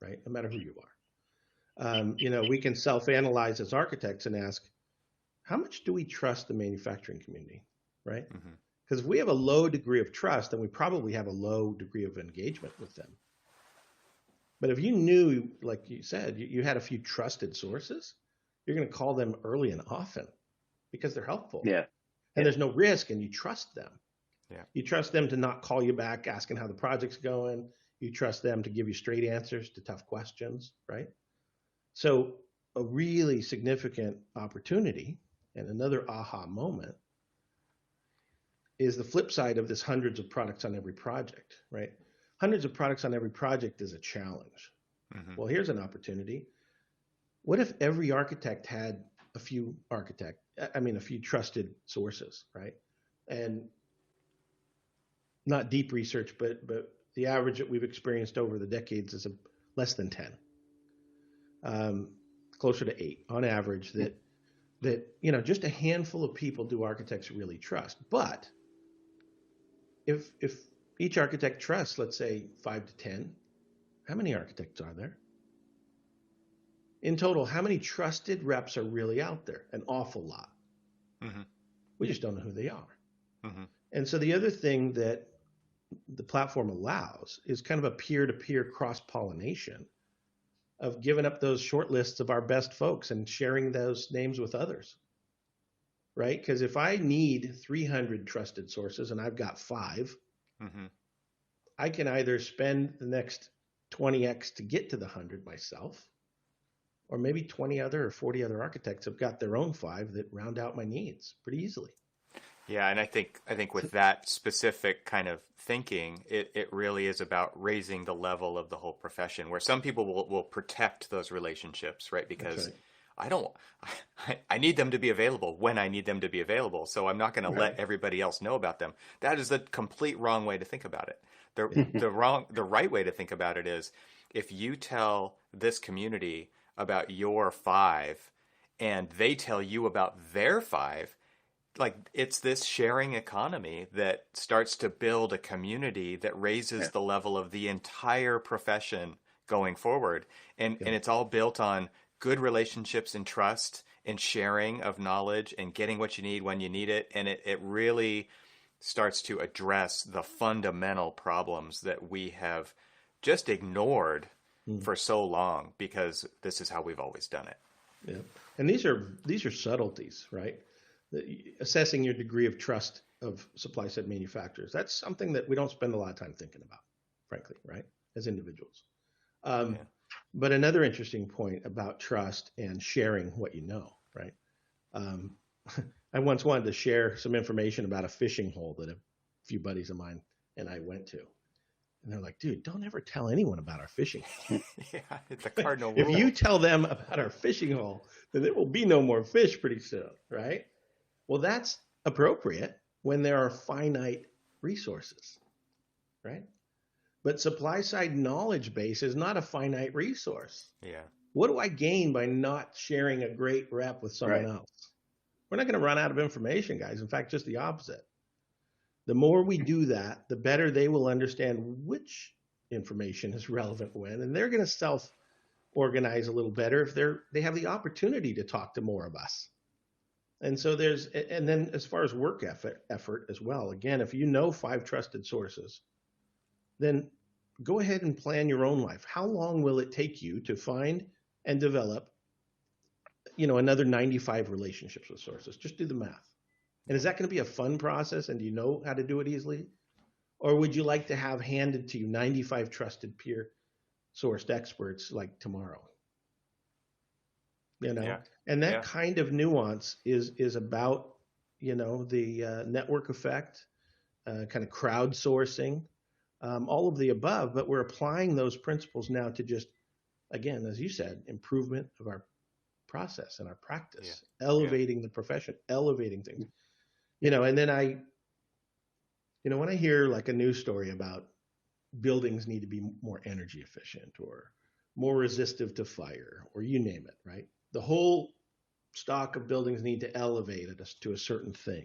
right? No matter who you are. We can self-analyze as architects and ask, how much do we trust the manufacturing community, right? Because if we have a low degree of trust, then we probably have a low degree of engagement with them. But if you knew, like you said, you had a few trusted sources, you're going to call them early and often because they're helpful. Yeah. And there's no risk, and you trust them. Yeah. You trust them to not call you back asking how the project's going. You trust them to give you straight answers to tough questions, right? So a really significant opportunity and another aha moment is the flip side of this hundreds of products on every project, right? Hundreds of products on every project is a challenge. Well, here's an opportunity. What if every architect had a few a few trusted sources, right? And not deep research, but the average that we've experienced over the decades is less than 10, closer to 8 on average. That just a handful of people do architects really trust. But if each architect trusts, let's say 5 to 10, how many architects are there? In total, how many trusted reps are really out there? An awful lot. Mm-hmm. We just don't know who they are. Mm-hmm. And so the other thing that the platform allows is kind of a peer-to-peer cross-pollination of giving up those short lists of our best folks and sharing those names with others, right? Because if I need 300 trusted sources and I've got 5, Mm-hmm. I can either spend the next 20x to get to the 100 myself, or maybe 20 other or 40 other architects have got their own 5 that round out my needs pretty easily. Yeah, and I think with that specific kind of thinking, it really is about raising the level of the whole profession, where some people will protect those relationships, right? Because I need them to be available when I need them to be available. So I'm not going to let everybody else know about them. That is the complete wrong way to think about it. The right way to think about it is, if you tell this community about your 5 and they tell you about their 5, like, it's this sharing economy that starts to build a community that raises the level of the entire profession going forward. And it's all built on good relationships and trust and sharing of knowledge and getting what you need when you need it. And it really starts to address the fundamental problems that we have just ignored for so long, because this is how we've always done it. Yeah. And these are subtleties, right? Assessing your degree of trust of supply side manufacturers. That's something that we don't spend a lot of time thinking about, frankly, right? As individuals. But another interesting point about trust and sharing what you know, right? I once wanted to share some information about a fishing hole that a few buddies of mine and I went to. And they're like, dude, don't ever tell anyone about our fishing hole. Yeah, it's a cardinal If rule. you tell them about our fishing hole, then there will be no more fish pretty soon, right? Well, that's appropriate when there are finite resources, right? But supply side knowledge base is not a finite resource. Yeah. What do I gain by not sharing a great rep with someone else? We're not going to run out of information, guys. In fact, just the opposite. The more we do that, the better they will understand which information is relevant when, and they're going to self-organize a little better if they have the opportunity to talk to more of us. And so and then as far as work effort as well, again, if you know 5 trusted sources, then go ahead and plan your own life. How long will it take you to find and develop, another 95 relationships with sources? Just do the math. And is that going to be a fun process? And do you know how to do it easily? Or would you like to have handed to you 95 trusted peer sourced experts like tomorrow? And that kind of nuance is about, the network effect, kind of crowdsourcing, all of the above. But we're applying those principles now to just, again, as you said, improvement of our process and our practice, elevating the profession, elevating things. And then when I hear like a news story about buildings need to be more energy efficient or more resistive to fire, or you name it, right? The whole stock of buildings need to elevate us to a certain thing.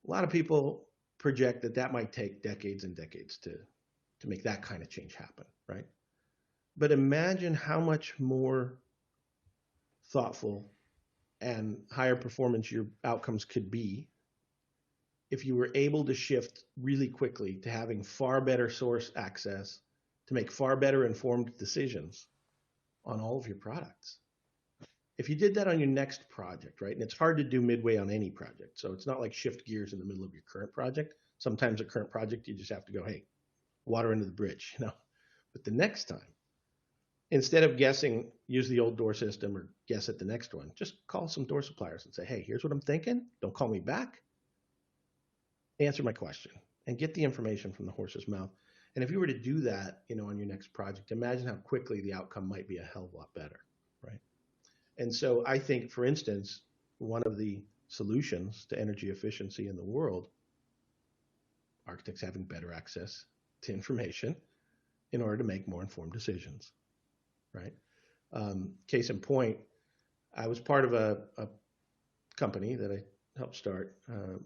A lot of people project that might take decades and decades to make that kind of change happen, right? But imagine how much more thoughtful and higher performance your outcomes could be if you were able to shift really quickly to having far better source access to make far better informed decisions on all of your products. If you did that on your next project, right? And it's hard to do midway on any project. So it's not like shift gears in the middle of your current project. Sometimes a current project, you just have to go, hey, water under the bridge, But the next time, instead of guessing, use the old door system or guess at the next one, just call some door suppliers and say, hey, here's what I'm thinking. Don't call me back. Answer my question and get the information from the horse's mouth. And if you were to do that, on your next project, imagine how quickly the outcome might be a hell of a lot better, right? And so I think, for instance, one of the solutions to energy efficiency in the world, architects having better access to information in order to make more informed decisions, right? Case in point, I was part of a company that I helped start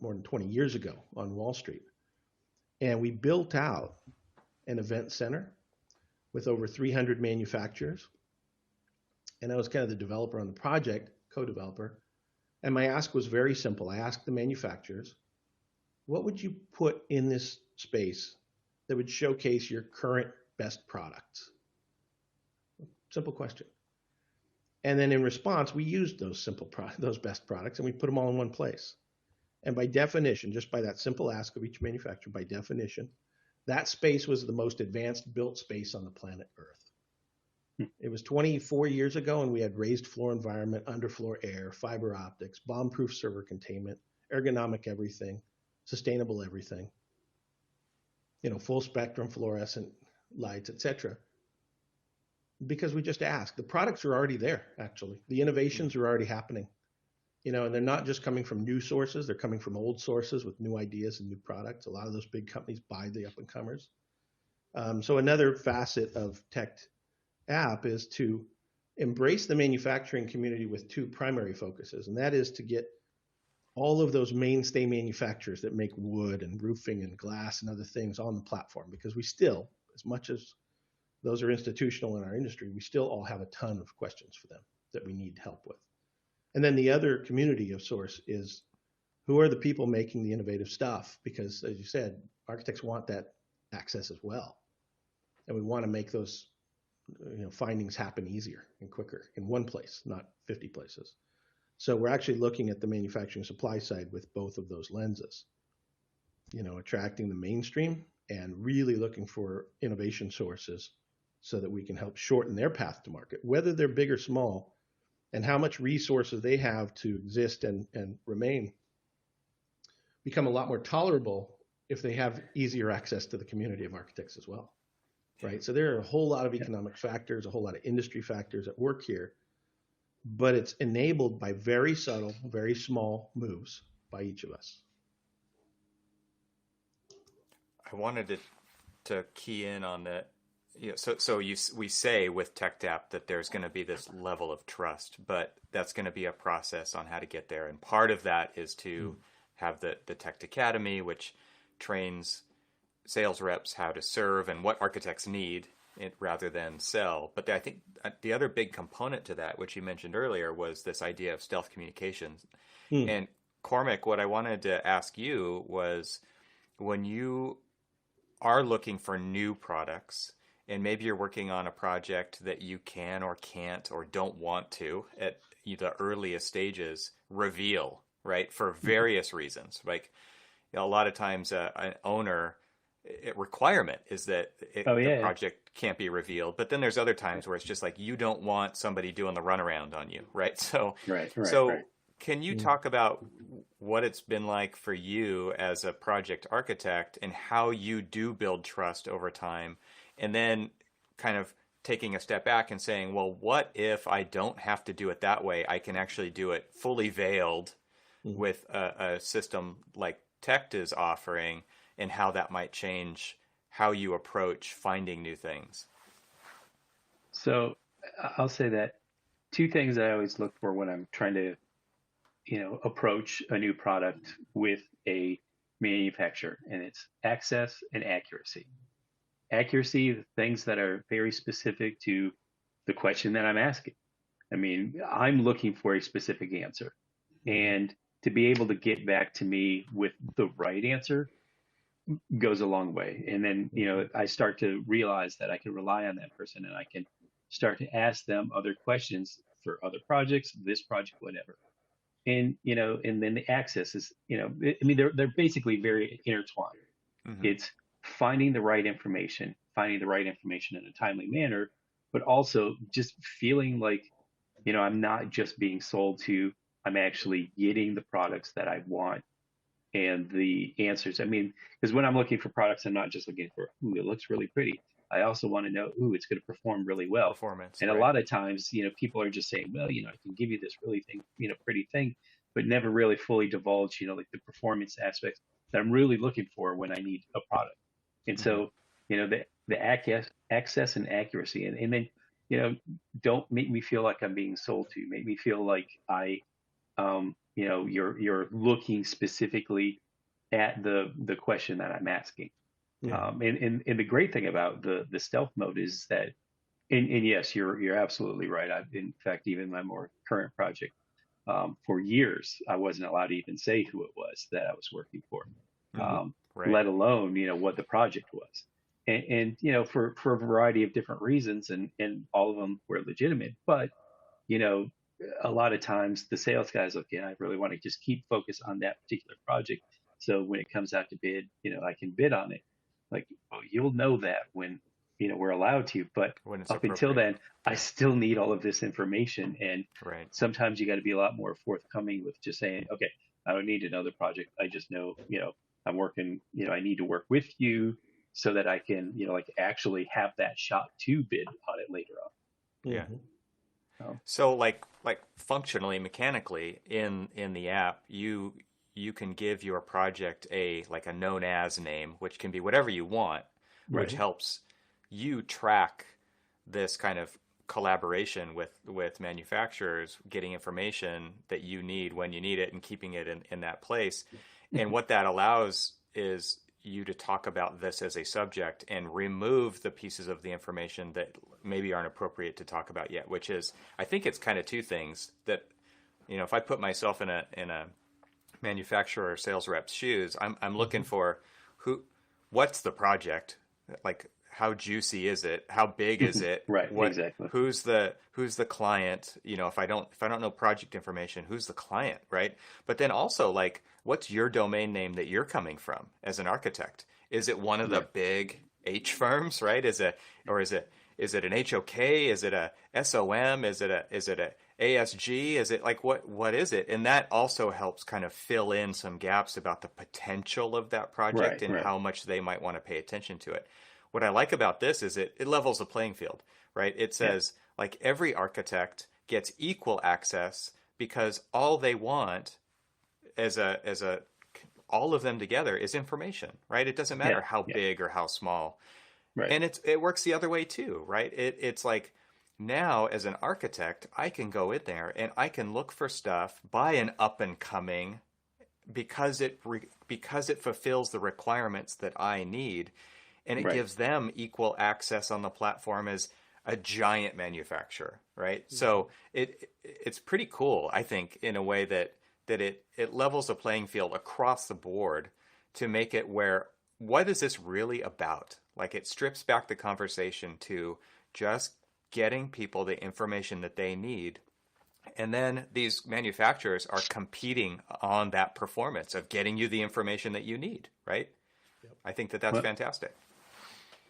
more than 20 years ago on Wall Street. And we built out an event center with over 300 manufacturers. And I was kind of the developer on the project, co-developer. And my ask was very simple. I asked the manufacturers, what would you put in this space that would showcase your current best products? Simple question. And then in response, we used those best products, and we put them all in one place. And by definition, just by that simple ask of each manufacturer, by definition, that space was the most advanced built space on the planet Earth. It was 24 years ago, and we had raised floor environment, underfloor air, fiber optics, bomb-proof server containment, ergonomic everything, sustainable everything, full spectrum fluorescent lights, etc. Because we just asked. The products are already there, actually. The innovations are already happening. And they're not just coming from new sources, they're coming from old sources with new ideas and new products. A lot of those big companies buy the up-and-comers. So another facet of Tech App is to embrace the manufacturing community with two primary focuses, and that is to get all of those mainstay manufacturers that make wood and roofing and glass and other things on the platform, because we still, as much as those are institutional in our industry, we still all have a ton of questions for them that we need help with. And then the other community of source is, who are the people making the innovative stuff? Because as you said, architects want that access as well. And we want to make those findings happen easier and quicker in one place, not 50 places. So we're actually looking at the manufacturing supply side with both of those lenses, attracting the mainstream and really looking for innovation sources so that we can help shorten their path to market, whether they're big or small, and how much resources they have to exist and remain become a lot more tolerable if they have easier access to the community of architects as well, right? So there are a whole lot of economic factors, a whole lot of industry factors at work here, but it's enabled by very subtle, very small moves by each of us. I wanted to key in on that. We say with TechTap that there's going to be this level of trust, but that's going to be a process on how to get there. And part of that is to have the Tech Academy, which trains sales reps how to serve and what architects need rather than sell. But I think the other big component to that, which you mentioned earlier, was this idea of stealth communications. And Cormac, what I wanted to ask you was, when you are looking for new products, and maybe you're working on a project that you can or can't or don't want to at the earliest stages reveal, right, for various reasons. Like a lot of times an owner requirement is that the project can't be revealed, but then there's other times where it's just like you don't want somebody doing the runaround on you, right? So can you talk about what it's been like for you as a project architect and how you do build trust over time? And then kind of taking a step back and saying, well, what if I don't have to do it that way? I can actually do it fully veiled with a system like Tech is offering, and how that might change how you approach finding new things. So I'll say that two things I always look for when I'm trying to, approach a new product with a manufacturer, and it's access and accuracy. Accuracy, the things that are very specific to the question that I'm asking. I mean, I'm looking for a specific answer, and to be able to get back to me with the right answer goes a long way. And then, I start to realize that I can rely on that person, and I can start to ask them other questions for other projects, this project, whatever. And, and then the access is, they're basically very intertwined. It's finding the right information in a timely manner, but also just feeling like, I'm not just being sold to, I'm actually getting the products that I want and the answers. I mean, because when I'm looking for products, I'm not just looking for, it looks really pretty. I also want to know, ooh, it's going to perform really well. Performance, And a right? lot of times, people are just saying, well, I can give you this really thing, pretty thing, but never really fully divulge, like the performance aspects that I'm really looking for when I need a product. And Mm-hmm. so, access and accuracy, and then, don't make me feel like I'm being sold to. Make me feel like you're looking specifically at the question that I'm asking. Yeah. And the great thing about the stealth mode is that, and yes, you're absolutely right. In fact, even my more current project, for years, I wasn't allowed to even say who it was that I was working for, Mm-hmm. Right. let alone, what the project was. And for a variety of different reasons, and all of them were legitimate. But, you know, a lot of times the sales guys look, I really want to just keep focused on that particular project. So when it comes out to bid, I can bid on it. Like, well, you'll know that when, we're allowed to. But When it's up until appropriate. then, I still need all of this information. And Right. sometimes you got to be a lot more forthcoming with just saying, okay, I don't need another project. I just know, I'm working, I need to work with you so that I can, like actually have that shot to bid on it later on. Yeah. Mm-hmm. So like functionally, mechanically in the app, you can give your project a known as name, which can be whatever you want, which Right. helps you track this kind of collaboration with manufacturers, getting information that you need when you need it and keeping it in that place. And what that allows is you to talk about this as a subject and remove the pieces of the information that maybe aren't appropriate to talk about yet, which is, I think it's kind of two things that, if I put myself in a manufacturer or sales rep's shoes, I'm looking for what's the project? Like, how juicy is it? How big is it? Right. Exactly. Who's the client? If I don't know project information, who's the client, right? But then also, like, what's your domain name that you're coming from as an architect? Is it one of the big H firms, right? Is it an HOK? Is it a SOM? Is it a ASG? Is it like what is it? And that also helps kind of fill in some gaps about the potential of that project and how much they might want to pay attention to it. What I like about this is it levels the playing field, right? It says like every architect gets equal access because all they want as a all of them together is information, right? It doesn't matter how big or how small. Right. And it works the other way too, right? It's like now as an architect, I can go in there and I can look for stuff by an up and coming because it fulfills the requirements that I need. And it gives them equal access on the platform as a giant manufacturer, right? Mm-hmm. So it's pretty cool, I think, in a way that it levels the playing field across the board to make it where, what is this really about? Like, it strips back the conversation to just getting people the information that they need. And then these manufacturers are competing on that performance of getting you the information that you need, right? Yep. I think that's fantastic.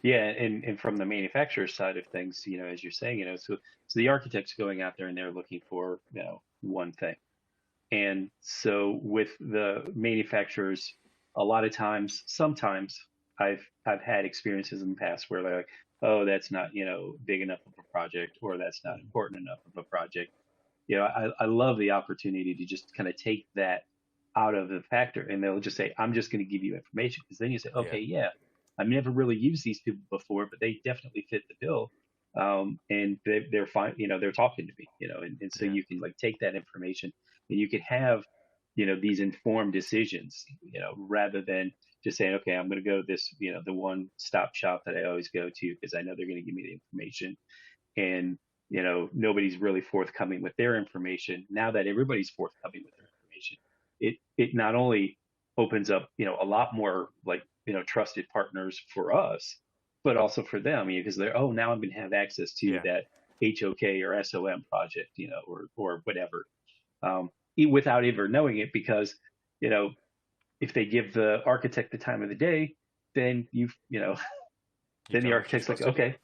Yeah, and from the manufacturer side of things, as you're saying, so the architect's going out there and they're looking for, one thing. And so with the manufacturers, a lot of times, sometimes I've had experiences in the past where they're like, oh, that's not, big enough of a project, or that's not important enough of a project. I love the opportunity to just kind of take that out of the factor, and they'll just say, I'm just going to give you information. Because then you say, okay, I've never really used these people before, but they definitely fit the bill. And they're fine, they're talking to me, and so you can like take that information and you can have, these informed decisions, rather than just saying, okay, I'm going to go to this, the one stop shop that I always go to because I know they're going to give me the information. And, nobody's really forthcoming with their information. Now that everybody's forthcoming with their information, it not only opens up, a lot more like, trusted partners for us, but also for them, because they're, now I'm going to have access to that HOK or SOM project, or whatever, without ever knowing it, because, if they give the architect the time of the day, then then the architect's like, okay,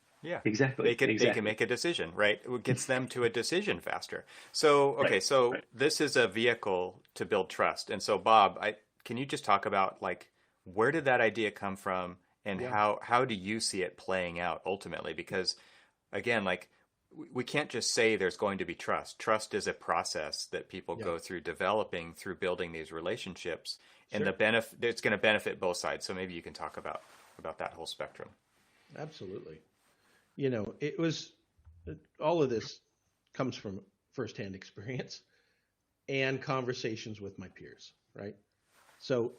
exactly. They can make a decision, right? It gets them to a decision faster. So, okay, this is a vehicle to build trust. And so, Bob, can you just talk about like, where did that idea come from, And Yeah. how do you see it playing out ultimately? Because again, like we can't just say there's going to be trust. Trust is a process that people Yeah. go through developing through building these relationships, and Sure. the benefit it's going to benefit both sides. So maybe you can talk about that whole spectrum. Absolutely. It was all of this comes from firsthand experience and conversations with my peers, right? So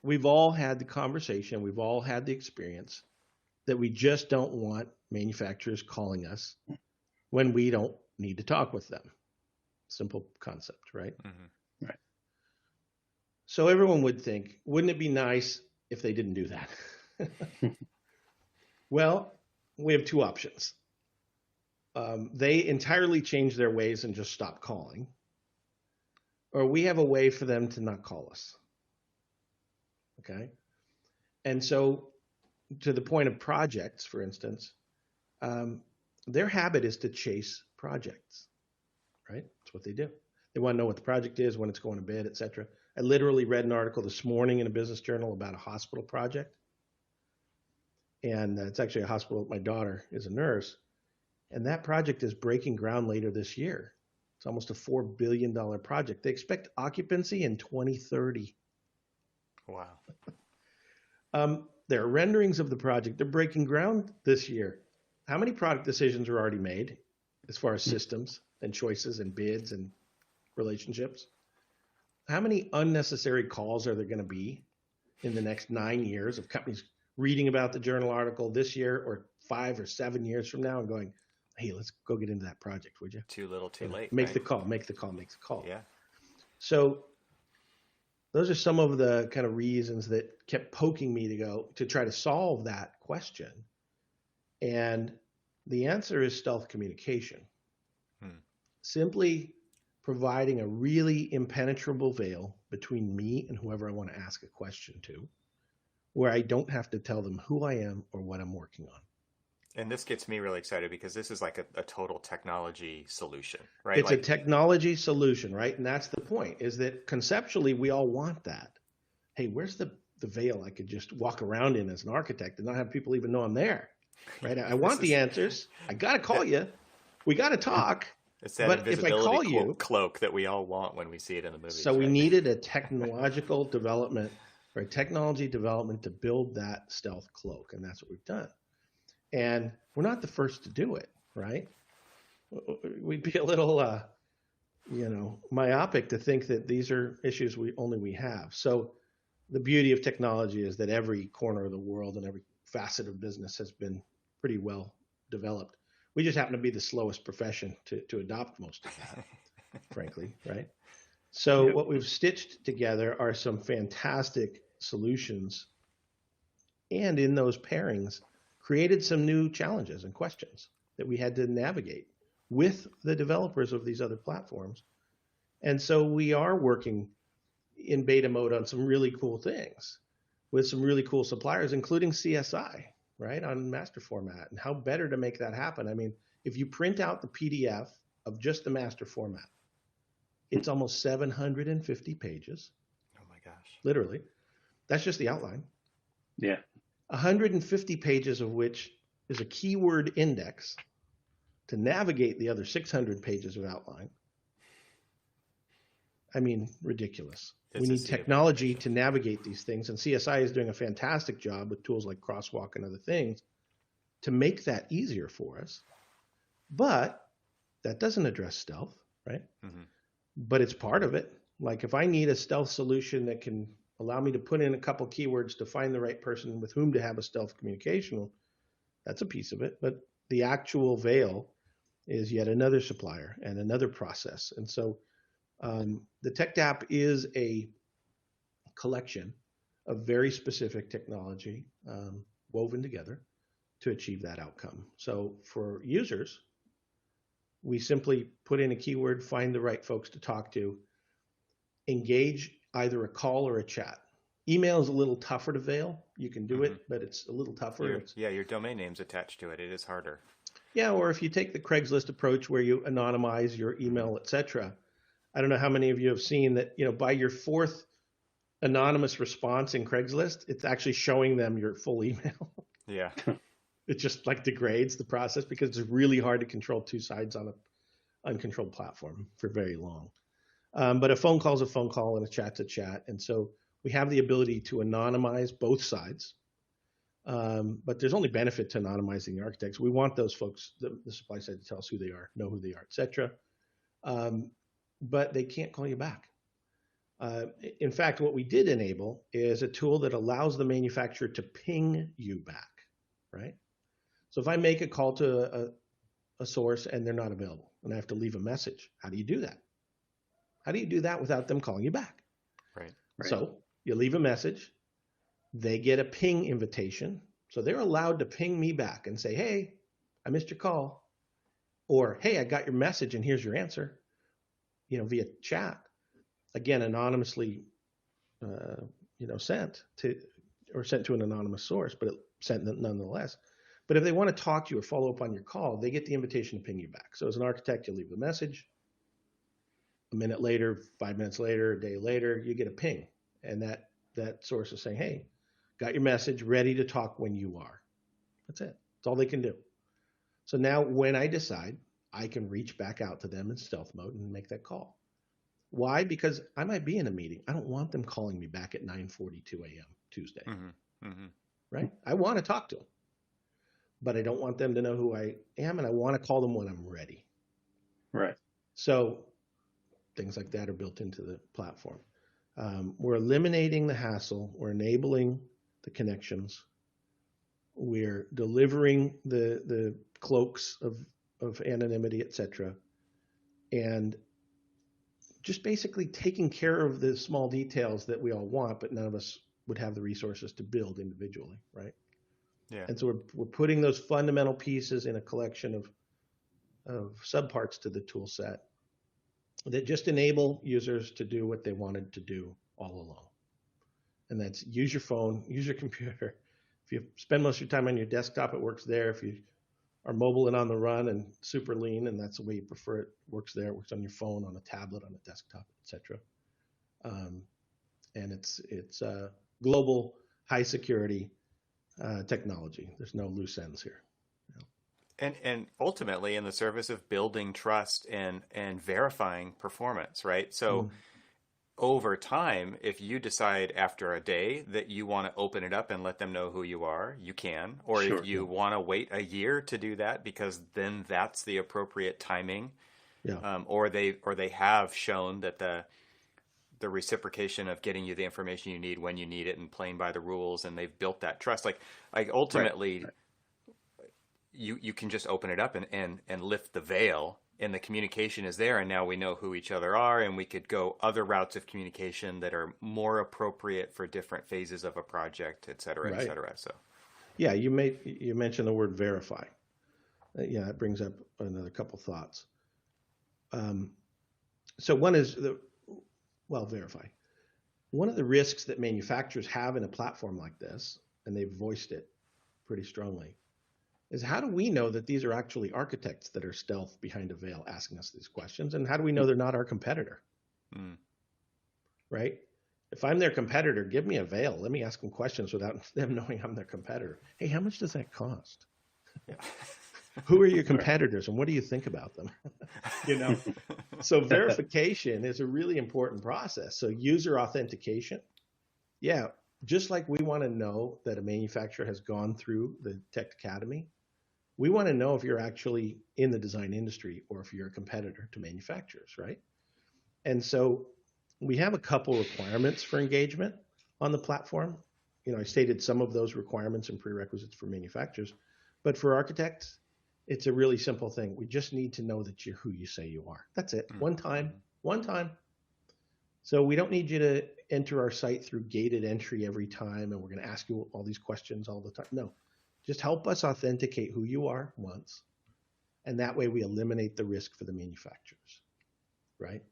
we've all had the conversation, we've all had the experience that we just don't want manufacturers calling us when we don't need to talk with them. Simple concept, right? Mm-hmm. Right. So everyone would think, wouldn't it be nice if they didn't do that? Well, we have two options. They entirely change their ways and just stop calling, or we have a way for them to not call us. Okay. And so, to the point of projects, for instance, their habit is to chase projects, right? That's what they do. They want to know what the project is, when it's going to bid, et cetera. I literally read an article this morning in a business journal about a hospital project. And it's actually a hospital. My daughter is a nurse. And that project is breaking ground later this year. It's almost a $4 billion project. They expect occupancy in 2030. Wow. There are renderings of the project. They're breaking ground this year. How many product decisions are already made as far as systems and choices and bids and relationships? How many unnecessary calls are there going to be in the next 9 years of companies reading about the journal article this year or 5 or 7 years from now and going, hey, let's go get into that project, would you? Too little, too late. Make right? the call, make the call, make the call. Yeah. So those are some of the kind of reasons that kept poking me to try to solve that question. And the answer is stealth communication. Simply providing a really impenetrable veil between me and whoever I want to ask a question to, where I don't have to tell them who I am or what I'm working on. And this gets me really excited because this is like a total technology solution, right? It's a technology solution, right? And that's the point, is that conceptually we all want that. Hey, where's the veil I could just walk around in as an architect and not have people even know I'm there, right? I want the answers. I got to call you. We got to talk. It's that But if I invisibility call you, cloak that we all want when we see it in the movies. So we right? needed a technological development or a technology development to build that stealth cloak. And that's what we've done. And we're not the first to do it, right? We'd be a little, myopic to think that these are issues we have. So the beauty of technology is that every corner of the world and every facet of business has been pretty well developed. We just happen to be the slowest profession to adopt most of that, frankly, right? So what we've stitched together are some fantastic solutions, and in those pairings, created some new challenges and questions that we had to navigate with the developers of these other platforms. And so we are working in beta mode on some really cool things with some really cool suppliers, including CSI, right, on master format. And how better to make that happen? I mean, if you print out the PDF of just the master format, it's almost 750 pages. Oh my gosh. Literally. That's just the outline. Yeah. 150 pages of which is a keyword index to navigate the other 600 pages of outline. I mean, ridiculous. We need technology to navigate these things, and CSI is doing a fantastic job with tools like Crosswalk and other things to make that easier for us. But that doesn't address stealth, right? Mm-hmm. But it's part of it. Like if I need a stealth solution that can allow me to put in a couple keywords to find the right person with whom to have a stealth communication, well, that's a piece of it. But the actual veil is yet another supplier and another process. And so the TechDApp is a collection of very specific technology woven together to achieve that outcome. So for users, we simply put in a keyword, find the right folks to talk to, engage either a call or a chat. Email is a little tougher to veil. You can do it, but it's a little tougher. Your domain name's attached to it. It is harder. Yeah, or if you take the Craigslist approach where you anonymize your email, etc. I don't know how many of you have seen that, by your fourth anonymous response in Craigslist, it's actually showing them your full email. Yeah. It just like degrades the process because it's really hard to control two sides on an uncontrolled platform for very long. But a phone call is a phone call and a chat's a chat. And so we have the ability to anonymize both sides. But there's only benefit to anonymizing the architects. We want those folks, the supply side, to tell us who they are, know who they are, et cetera. But they can't call you back. In fact, what we did enable is a tool that allows the manufacturer to ping you back, right? So if I make a call to a source and they're not available and I have to leave a message, how do you do that? How do you do that without them calling you back? Right. So you leave a message, they get a ping invitation. So they're allowed to ping me back and say, hey, I missed your call. Or, hey, I got your message and here's your answer, via chat. Again, anonymously, sent to an anonymous source, but it sent nonetheless. But if they want to talk to you or follow up on your call, they get the invitation to ping you back. So as an architect, you leave the message. A minute later, 5 minutes later, a day later, you get a ping. And that source is saying, hey, got your message, ready to talk when you are. That's it. That's all they can do. So now when I decide, I can reach back out to them in stealth mode and make that call. Why? Because I might be in a meeting. I don't want them calling me back at 9:42 a.m. Tuesday, right? I want to talk to them, but I don't want them to know who I am, and I want to call them when I'm ready. Right. So things like that are built into the platform. We're eliminating the hassle. We're enabling the connections. We're delivering the cloaks of anonymity, et cetera, and just basically taking care of the small details that we all want, but none of us would have the resources to build individually, right? Yeah. And so we're putting those fundamental pieces in a collection of subparts to the tool set that just enable users to do what they wanted to do all along. And that's use your phone, use your computer. If you spend most of your time on your desktop, it works there. If you are mobile and on the run and super lean, and that's the way you prefer it, works there. It works on your phone, on a tablet, on a desktop, etc. And it's global, high security technology. There's no loose ends here. And ultimately in the service of building trust and verifying performance, right? So over time, if you decide after a day that you want to open it up and let them know who you are, you can. Or Sure. if you want to wait a year to do that, because then that's the appropriate timing. Yeah. Or they have shown that the reciprocation of getting you the information you need when you need it and playing by the rules, and they've built that trust. Like ultimately, Right. You can just open it up and lift the veil, and the communication is there, and now we know who each other are, and we could go other routes of communication that are more appropriate for different phases of a project, et cetera, et cetera. So, yeah, you mentioned the word verify. Yeah, that brings up another couple thoughts. So one is verify. One of the risks that manufacturers have in a platform like this, and they've voiced it pretty strongly, is how do we know that these are actually architects that are stealth behind a veil asking us these questions? And how do we know they're not our competitor? Right? If I'm their competitor, give me a veil. Let me ask them questions without them knowing I'm their competitor. Hey, how much does that cost? yeah. Who are your competitors and what do you think about them? So verification is a really important process. So user authentication. Yeah. Just like we want to know that a manufacturer has gone through the Tech Academy, we want to know if you're actually in the design industry or if you're a competitor to manufacturers, right? And so we have a couple requirements for engagement on the platform. I stated some of those requirements and prerequisites for manufacturers, but for architects, it's a really simple thing. We just need to know that you're who you say you are. That's it. One time. So we don't need you to enter our site through gated entry every time, and we're going to ask you all these questions all the time. No, just help us authenticate who you are once, and that way we eliminate the risk for the manufacturers, right?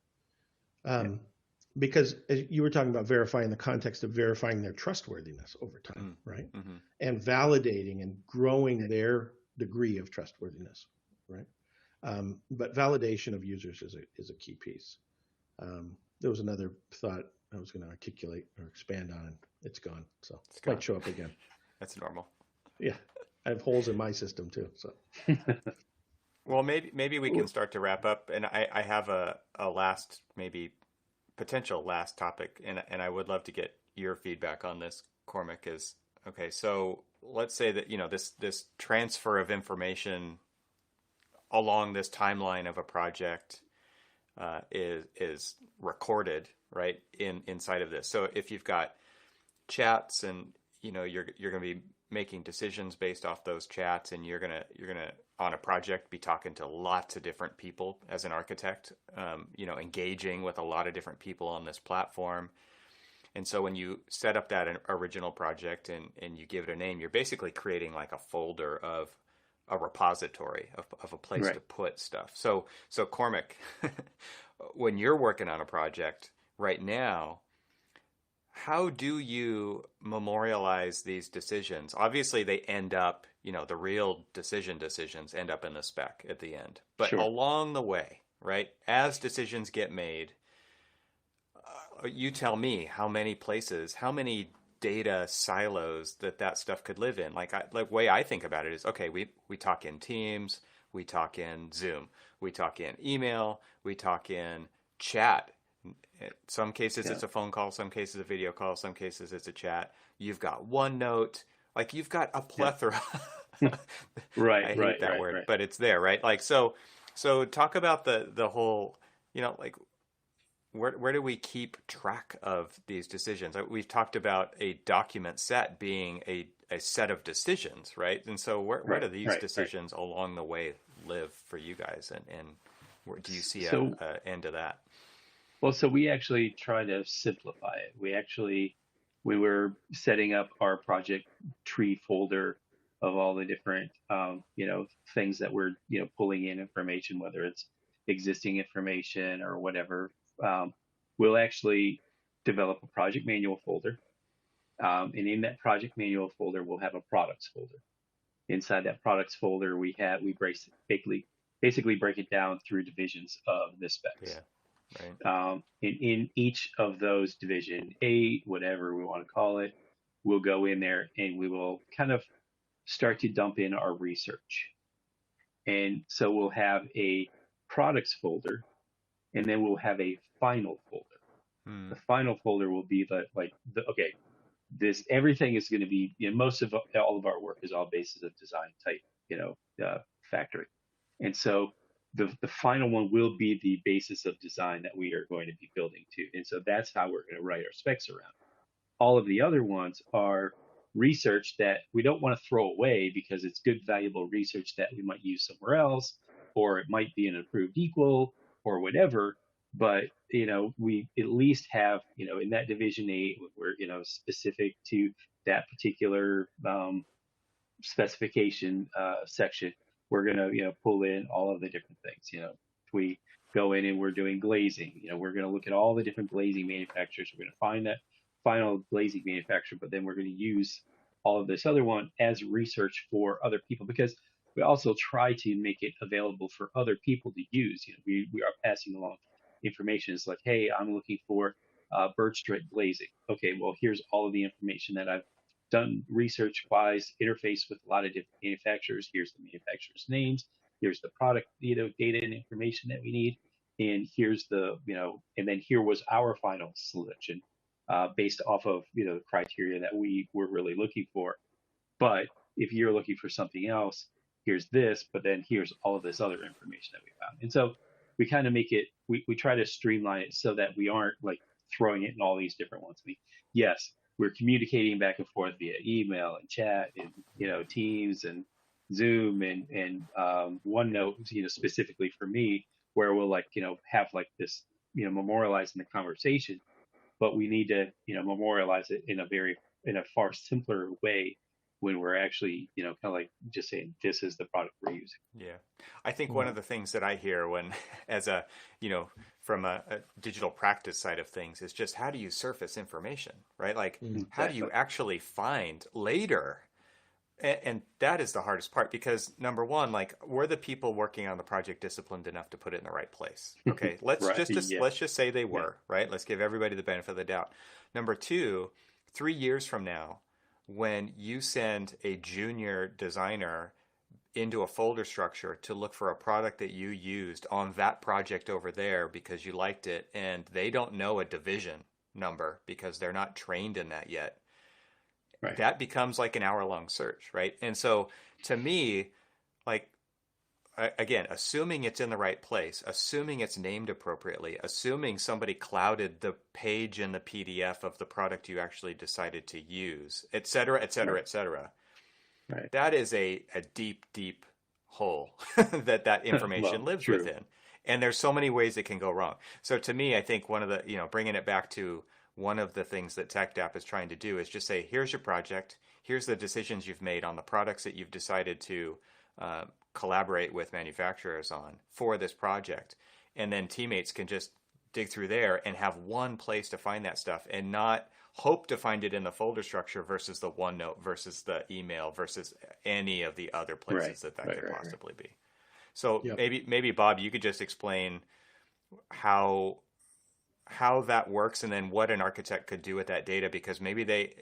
Because as you were talking about verifying the context of verifying their trustworthiness over time, right? And validating and growing their degree of trustworthiness, right? But validation of users is a key piece. There was another thought I was going to articulate or expand on, and it's gone. So It's it might gone. show up again. That's normal. Yeah, I have holes in my system too. So Well, maybe we can start to wrap up, and I have a last, maybe potential last topic, and I would love to get your feedback on this, Cormac. Is okay. So let's say that this transfer of information along this timeline of a project is recorded, right, inside of this. So if you've got chats, and you're going to be making decisions based off those chats, and you're gonna on a project be talking to lots of different people as an architect, engaging with a lot of different people on this platform. And so when you set up that original project and you give it a name, you're basically creating like a folder of a repository of a place to put stuff. So Cormac, when you're working on a project right now, how do you memorialize these decisions? Obviously, they end up, the real decisions end up in the spec at the end. But along the way, right, as decisions get made, you tell me how many places, how many data silos that stuff could live in. Like the way I think about it is, okay, we talk in Teams, we talk in Zoom, we talk in email, we talk in chat. In some cases it's a phone call, some cases a video call, some cases it's a chat. You've got OneNote, like you've got a plethora. I hate that word, but it's there, right? Like so talk about the whole, like where do we keep track of these decisions? We've talked about a document set being a set of decisions, right? And so where do these decisions along the way live for you guys, and where do you see an end to that? Well, so we actually try to simplify it. We were setting up our project tree folder of all the different, things that we're, pulling in information, whether it's existing information or whatever. We'll actually develop a project manual folder. And in that project manual folder, we'll have a products folder. Inside that products folder, we basically break it down through divisions of the specs. Yeah. Right. In each of those division 8, whatever we want to call it, we'll go in there and we will kind of start to dump in our research. And so we'll have a products folder, and then we'll have a final folder. The final folder will be everything is going to be, most of all of our work is all basis of design type, factory. And so the final one will be the basis of design that we are going to be building to. And so that's how we're going to write our specs around. All of the other ones are research that we don't want to throw away because it's good, valuable research that we might use somewhere else, or it might be an approved equal or whatever. But, we at least have, in that division 8, we're, specific to that particular specification section, we're going to, pull in all of the different things. If we go in and we're doing glazing, we're going to look at all the different glazing manufacturers. We're going to find that final glazing manufacturer, but then we're going to use all of this other one as research for other people, because we also try to make it available for other people to use. We are passing along information. It's like, hey, I'm looking for birch strip glazing. Okay, well, here's all of the information that I've done research-wise, interface with a lot of different manufacturers. Here's the manufacturers' names. Here's the product, data and information that we need. And here's the, and then here was our final selection based off of, the criteria that we were really looking for. But if you're looking for something else, here's this, but then here's all of this other information that we found. And so we kind of make it, we try to streamline it so that we aren't like throwing it in all these different ones. I mean, yes, we're communicating back and forth via email and chat and, Teams and Zoom and OneNote, specifically for me, where we'll have like this, memorializing the conversation, but we need to, memorialize it in a far simpler way when we're actually, kind of like just saying, this is the product we're using. Yeah. I think one of the things that I hear when, as a, from a digital practice side of things, is just how do you surface information, right? Like, how do you actually find later And that is the hardest part because number one, like were the people working on the project disciplined enough to put it in the right place? Okay, Right. Yeah. let's just say they Yeah. were, right? Let's give everybody the benefit of the doubt. Number two, 3 years from now, when you send a junior designer into a folder structure to look for a product that you used on that project over there because you liked it, and they don't know a division number because they're not trained in that yet, Right. that becomes like an hour-long search, right? And so to me, like again, assuming it's in the right place, assuming it's named appropriately, assuming somebody clouded the page in the PDF of the product you actually decided to use, et cetera, et cetera, Right. et cetera, Right. that is a deep, deep hole that information Well, lives true. within. And there's so many ways it can go wrong. So to me, I think one of the, bringing it back to one of the things that TechDAP is trying to do is just say, here's your project. Here's the decisions you've made on the products that you've decided to collaborate with manufacturers on for this project. And then teammates can just dig through there and have one place to find that stuff and not hope to find it in the folder structure versus the OneNote versus the email versus any of the other Right. places that Right. could Right. Right. possibly be. So Yep. maybe Bob, you could just explain how that works and then what an architect could do with that data, because maybe they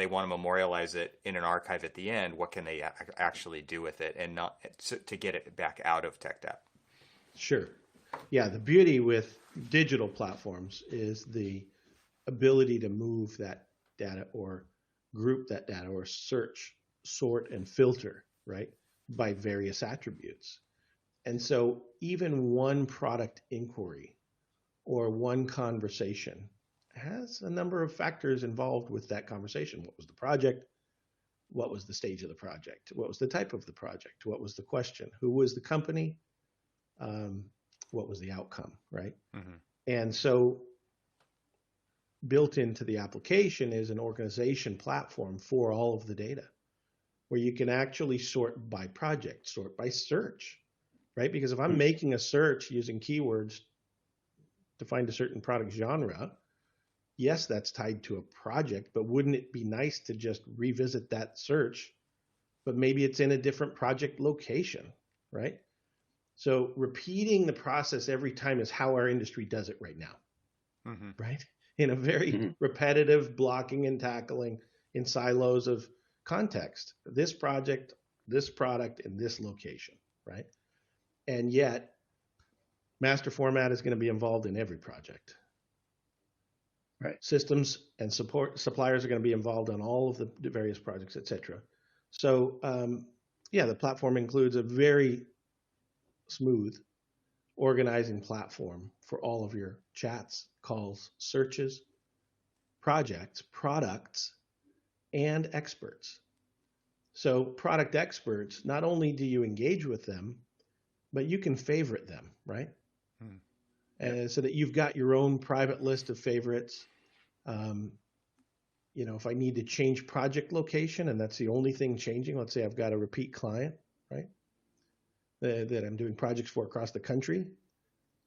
want to memorialize it in an archive at the end. What can they actually do with it and not to get it back out of TechDAP? Sure. Yeah, the beauty with digital platforms is the ability to move that data or group that data or search, sort, and filter, right, by various attributes. And so even one product inquiry or one conversation has a number of factors involved with that conversation. What was the project? What was the stage of the project? What was the type of the project? What was the question? Who was the company? What was the outcome, right? Mm-hmm. And so built into the application is an organization platform for all of the data where you can actually sort by project, sort by search, right? Because if I'm making a search using keywords to find a certain product genre, yes, that's tied to a project, but wouldn't it be nice to just revisit that search, but maybe it's in a different project location, right? So repeating the process every time is how our industry does it right now, Mm-hmm. right? In a very repetitive blocking and tackling in silos of context. This project, this product, in this location, right? And yet, master format is going to be involved in every project. Right. Systems and support suppliers are going to be involved on all of the various projects, et cetera. So, the platform includes a very smooth organizing platform for all of your chats, calls, searches, projects, products, and experts. So product experts, not only do you engage with them, but you can favorite them, right? And so that you've got your own private list of favorites. If I need to change project location and that's the only thing changing, let's say I've got a repeat client, right? That I'm doing projects for across the country.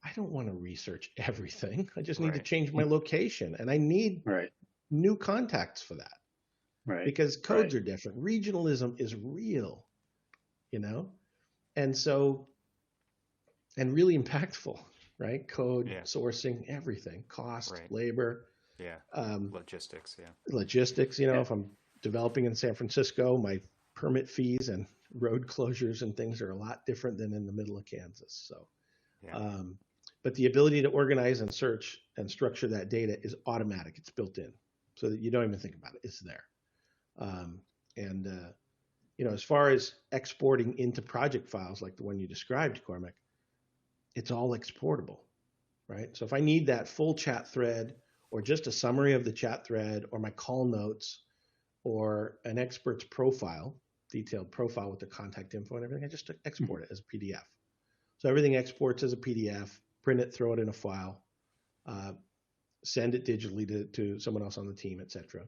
I don't want to research everything. I just need to change my location, and I need new contacts for that. Right. Because codes are different. Regionalism is real, and so, and really impactful, right? Code, sourcing, everything, cost, labor, logistics. If I'm developing in San Francisco, my permit fees and road closures and things are a lot different than in the middle of Kansas. So, but the ability to organize and search and structure that data is automatic. It's built in so that you don't even think about it. It's there. As far as exporting into project files like the one you described, Cormac, it's all exportable, right? So if I need that full chat thread or just a summary of the chat thread or my call notes or an expert's profile, detailed profile with the contact info and everything, I just export it as a PDF. So everything exports as a PDF, print it, throw it in a file, send it digitally to someone else on the team, et cetera.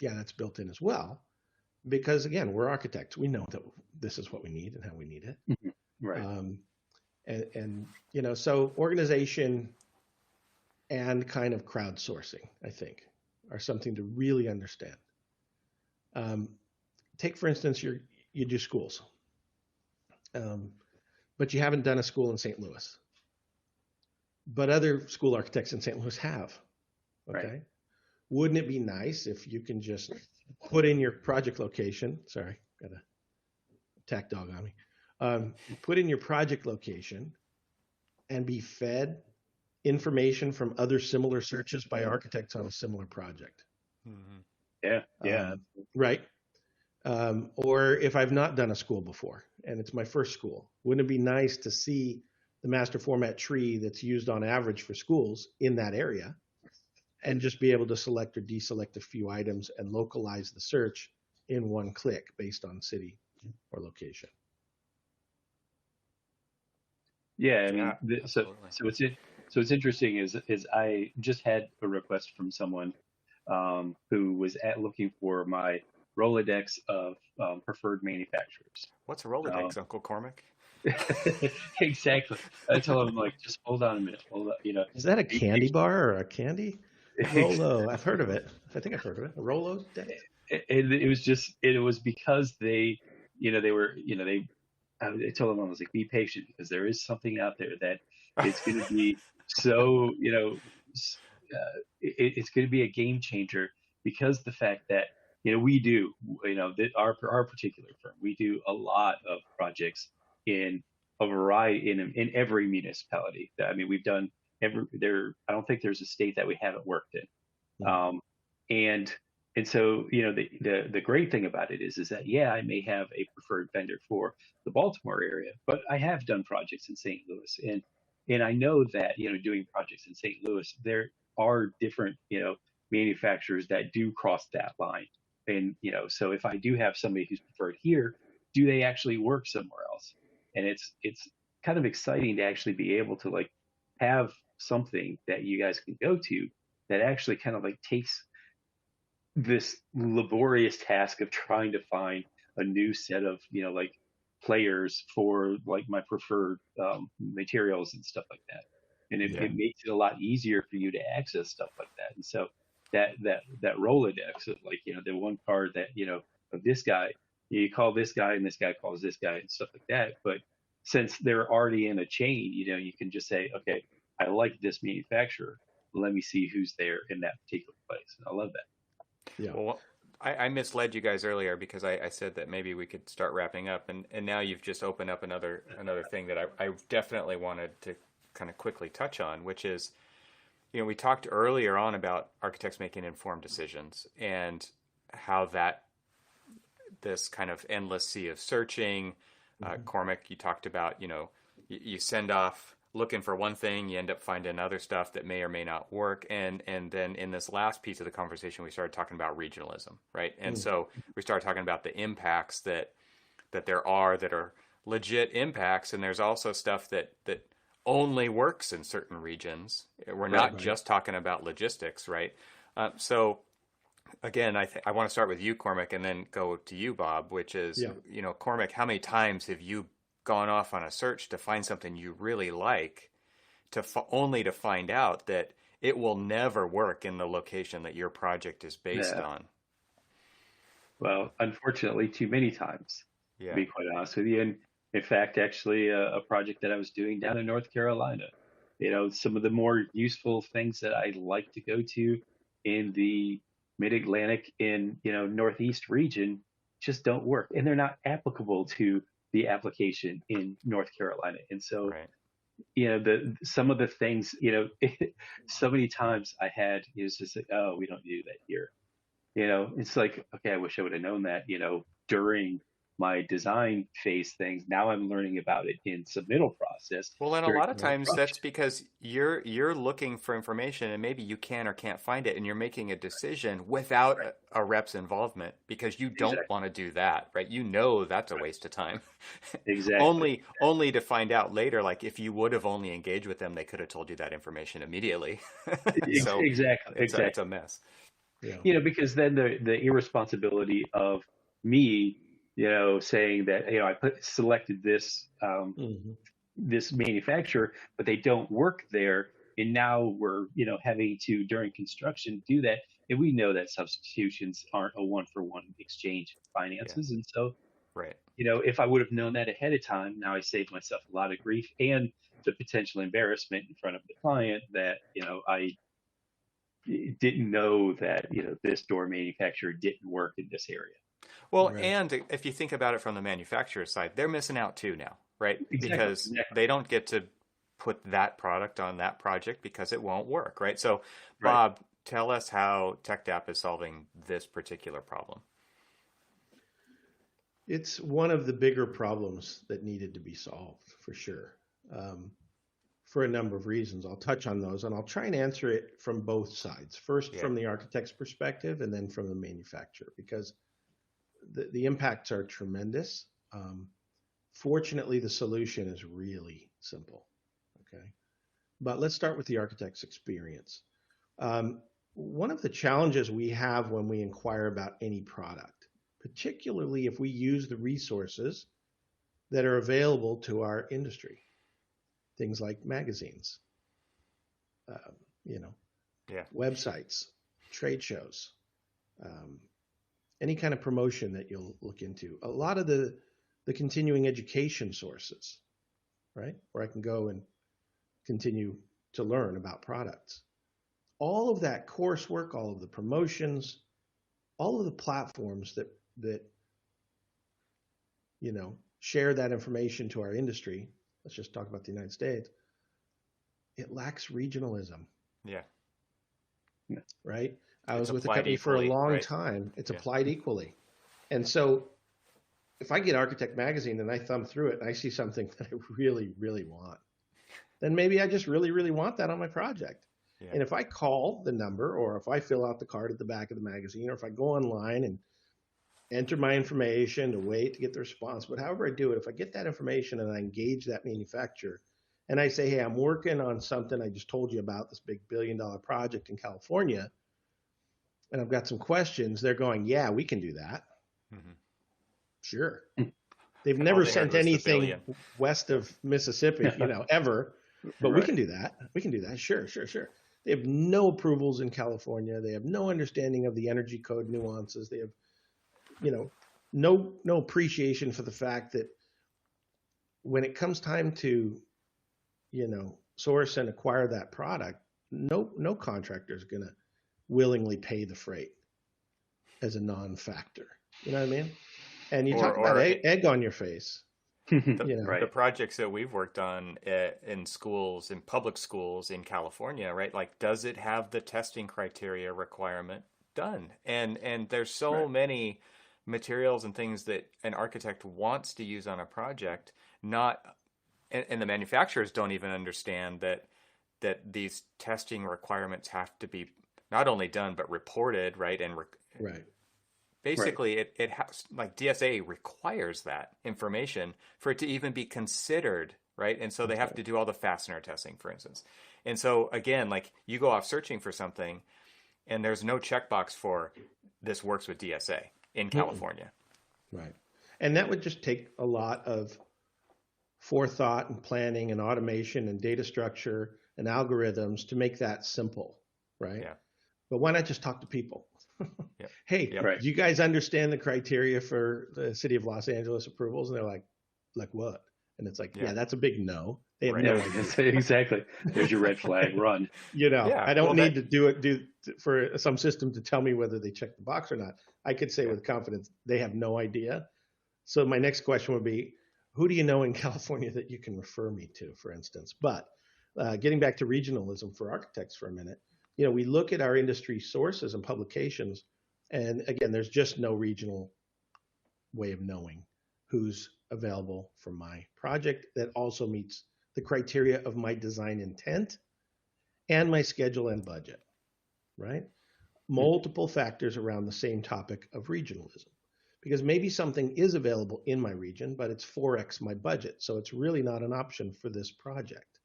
That's built in as well. Because again, we're architects. We know that this is what we need and how we need it. Right. So organization and kind of crowdsourcing, I think, are something to really understand. take for instance, you do schools, but you haven't done a school in St. Louis, but other school architects in St. Louis have. Okay. Right. Wouldn't it be nice if you can just put in your project location? Sorry, got a attack dog on me. Put in your project location and be fed information from other similar searches by architects on a similar project. Mm-hmm. Yeah. Right. Or if I've not done a school before and it's my first school, wouldn't it be nice to see the master format tree that's used on average for schools in that area and just be able to select or deselect a few items and localize the search in one click based on city or location? Yeah, I mean, Yeah, absolutely. what's interesting is I just had a request from someone who was looking for my Rolodex of preferred manufacturers. What's a Um, Rolodex, Uncle Cormac? exactly. I told him like, just hold on a minute, hold on, Is that a be candy patient. bar or a candy? Rolo. I've heard of it. I think I've heard of it. A Rolo deck. It was just it was because they were I told them I was like, be patient because there is something out there that it's going to be so it's going to be a game changer because the fact that we do that our particular firm, we do a lot of projects in a variety in every municipality. I mean, we've done every there. I don't think there's a state that we haven't worked in. Mhm. And and so the great thing about it is that yeah, I may have a preferred vendor for the Baltimore area, but I have done projects in St. Louis, and I know that doing projects in St. Louis there are different manufacturers that do cross that line, and so if I do have somebody who's preferred here, do they actually work somewhere else? And it's kind of exciting to actually be able to like have something that you guys can go to that actually kind of like takes this laborious task of trying to find a new set of like players for like my preferred materials and stuff like that, and Yeah. it makes it a lot easier for you to access stuff like that. And so that Rolodex of like the one card that of this guy, you call this guy and this guy calls this guy and stuff like that. But since they're already in a chain, you can just say, okay, I like this manufacturer, let me see who's there in that particular place. And I love that. Yeah. Well, I misled you guys earlier because I said that maybe we could start wrapping up, and now you've just opened up another thing that I definitely wanted to kind of quickly touch on, which is, we talked earlier on about architects making informed decisions and how that this kind of endless sea of searching. Cormac, you talked about, you send off looking for one thing, you end up finding other stuff that may or may not work. And then in this last piece of the conversation, we started talking about regionalism, right? And so we started talking about the impacts that there are that are legit impacts, and there's also stuff that only works in certain regions. We're not just talking about logistics, right? So again, I want to start with you, Cormac, and then go to you, Bob, which is, Cormac, how many times have you gone off on a search to find something you really like only to find out that it will never work in the location that your project is based Yeah. on? Well, unfortunately, too many times, to Yeah. be quite honest with you. And in fact, actually, a project that I was doing down in North Carolina, some of the more useful things that I like to go to in the Mid-Atlantic in, Northeast region just don't work, and they're not applicable to the application in North Carolina. And so, Right. some of the things, so many times I had is just like, oh, we don't do that here. It's like, okay, I wish I would have known that, during my design phase things. Now I'm learning about it in submittal process Well, and a during lot of times that's construction. because you're looking for information and maybe you can or can't find it, and you're making a decision without Right. a rep's involvement because you don't Exactly. want to do that, right? You know that's a Right. waste of time. Exactly. Only to find out later, like if you would have only engaged with them, they could have told you that information immediately. So Exactly. it's a Exactly. mess. Yeah. Because then the irresponsibility of me, saying that, I selected this Hmm. this manufacturer, but they don't work there. And now we're, having to, during construction, do that. And we know that substitutions aren't a one-for-one exchange of Yeah. finances. And so, Right. if I would have known that ahead of time, now I saved myself a lot of grief and the potential embarrassment in front of the client that, I didn't know that, this door manufacturer didn't work in this area. Well, Right. and if you think about it from the manufacturer side, they're missing out too now, right? Exactly. Because Exactly. they don't get to put that product on that project because it won't work, right? So, Right. Bob, tell us how TechDAP is solving this particular problem. It's one of the bigger problems that needed to be solved for sure, for a number of reasons. I'll touch on those and I'll try and answer it from both sides. First, Yeah. from the architect's perspective, and then from the manufacturer, because the impacts are tremendous. Fortunately, the solution is really simple. Okay. But let's start with the architect's experience. One of the challenges we have when we inquire about any product, particularly if we use the resources that are available to our industry, things like magazines, Yeah. websites, trade shows, any kind of promotion that you'll look into, a lot of the continuing education sources, right? Where I can go and continue to learn about products. All of that coursework, all of the promotions, all of the platforms that share that information to our industry. Let's just talk about the United States. It lacks regionalism. Yeah. Right? I was It's with the applied company for a equally, long right? time. It's Yeah. applied equally. And so if I get Architect Magazine and I thumb through it and I see something that I really, really want, then maybe I just really, really want that on my project. Yeah. And if I call the number, or if I fill out the card at the back of the magazine, or if I go online and enter my information to wait to get the response, but however I do it, if I get that information and I engage that manufacturer and I say, hey, I'm working on something I just told you about, this big $1 billion project in California, and I've got some questions, they're going, yeah, we can do that. Mhm. Sure. They've All never they heard sent was the anything billion. west of Mississippi, ever, but we Right. can do that. We can do that. Sure. They have no approvals in California. They have no understanding of the energy code nuances. They have, no appreciation for the fact that when it comes time to, source and acquire that product, no contractor is going to willingly pay the freight as a non-factor. You know what I mean? And you talk about egg on your face. Right. The projects that we've worked on in schools, in public schools in California, right? Like, does it have the testing criteria requirement done? And there's so Right. many materials and things that an architect wants to use on a project, and the manufacturers don't even understand that these testing requirements have to be not only done but reported, right? And Right. basically, it has, like, DSA requires that information for it to even be considered, right? And so they have to do all the fastener testing, for instance. And so again, like, you go off searching for something, and there's no checkbox for this works with DSA in California. Right. And that would just take a lot of forethought and planning and automation and data structure and algorithms to make that simple, right? Yeah. But why not just talk to people? Yep. Hey, Yep. Right. do you guys understand the criteria for the city of Los Angeles approvals? And they're like what? And it's like, yeah, that's a big no. They have Right. no Yeah, idea. exactly. There's your red flag. Run. Yeah, I don't well, need to do for some system to tell me whether they check the box or not. I could say with confidence they have no idea. So my next question would be, who do you know in California that you can refer me to, for instance? But getting back to regionalism for architects for a minute, we look at our industry sources and publications, and again, there's just no regional way of knowing who's available for my project that also meets the criteria of my design intent and my schedule and budget, right? Multiple factors around the same topic of regionalism. Because maybe something is available in my region, but it's 4x my budget. So it's really not an option for this project,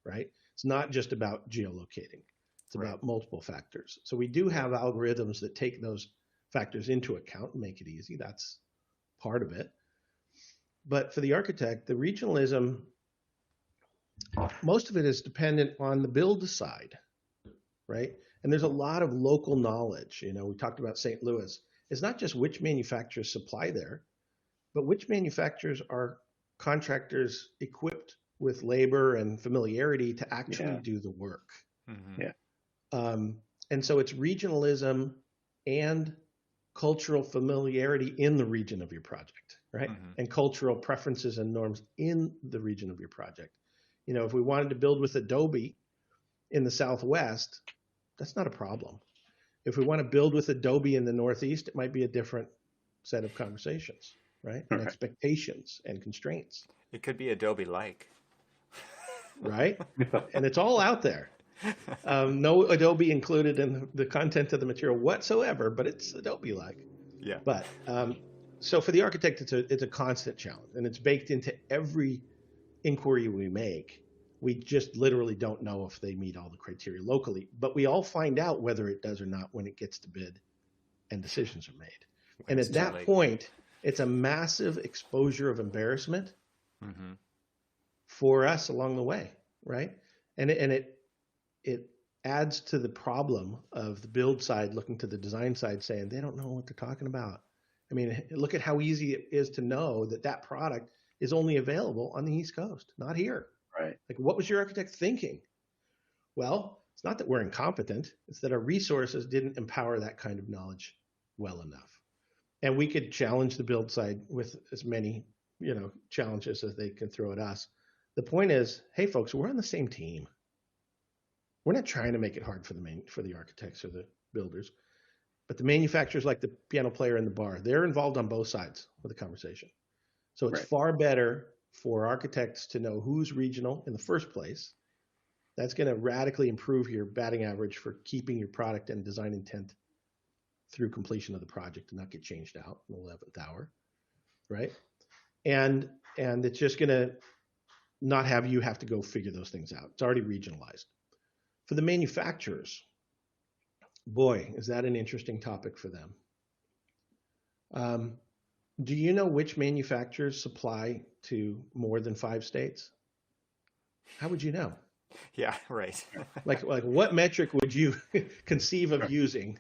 right? It's not just about geolocating. It's about multiple factors. So we do have algorithms that take those factors into account and make it easy. That's part of it. But for the architect, the regionalism, most of it is dependent on the build side, right? And there's a lot of local knowledge. You know, we talked about St. Louis. It's not just which manufacturers supply there, but which manufacturers are contractors equipped with labor and familiarity to actually Yeah. do the work. Mm-hmm. Yeah. And so it's regionalism and cultural familiarity in the region of your project, right? Mm-hmm. And cultural preferences and norms in the region of your project. You know, if we wanted to build with Adobe in the Southwest, that's not a problem. If we want to build with Adobe in the Northeast, it might be a different set of conversations, right? And Okay. expectations and constraints, It could be Adobe-like. right? And it's all out there. No Adobe included in the content of the material whatsoever, but it's Adobe-like. Yeah. But so for the architect, it's a constant challenge, and it's baked into every inquiry we make. We just literally don't know if they meet all the criteria locally, but we all find out whether it does or not when it gets to bid and decisions are made. And It's at too that late. point, it's a massive exposure of embarrassment Mm-hmm. for us along the way, right? And it adds to the problem of the build side looking to the design side saying they don't know what they're talking about. I mean, look at how easy it is to know that that product is only available on the East Coast, not here. Right. Like, what was your architect thinking? Well, it's not that we're incompetent. It's that our resources didn't empower that kind of knowledge well enough. And we could challenge the build side with as many, challenges as they can throw at us. The point is, hey, folks, we're on the same team. We're not trying to make it hard for the architects or the builders, but the manufacturers, like the piano player in the bar, they're involved on both sides of the conversation. So it's Right. far better for architects to know who's regional in the first place. That's going to radically improve your batting average for keeping your product and design intent through completion of the project and not get changed out in the 11th hour, right? And it's just going to not have you have to go figure those things out. It's already regionalized. For the manufacturers, boy, is that an interesting topic for them. Do you know which manufacturers supply to more than 5 states? How would you know? Yeah, right. Like what metric would you conceive of using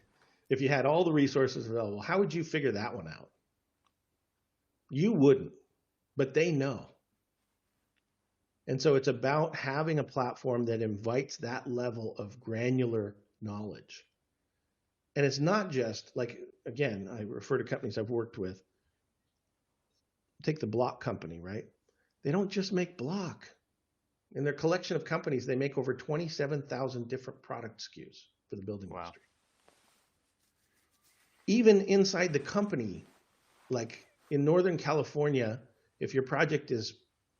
if you had all the resources available? How would you figure that one out? You wouldn't, but they know. And so it's about having a platform that invites that level of granular knowledge. And it's not just like, again, I refer to companies I've worked with. Take the block company, right? They don't just make block. In their collection of companies, they make over 27,000 different product SKUs for the building industry. Even inside the company, like in Northern California, if your project is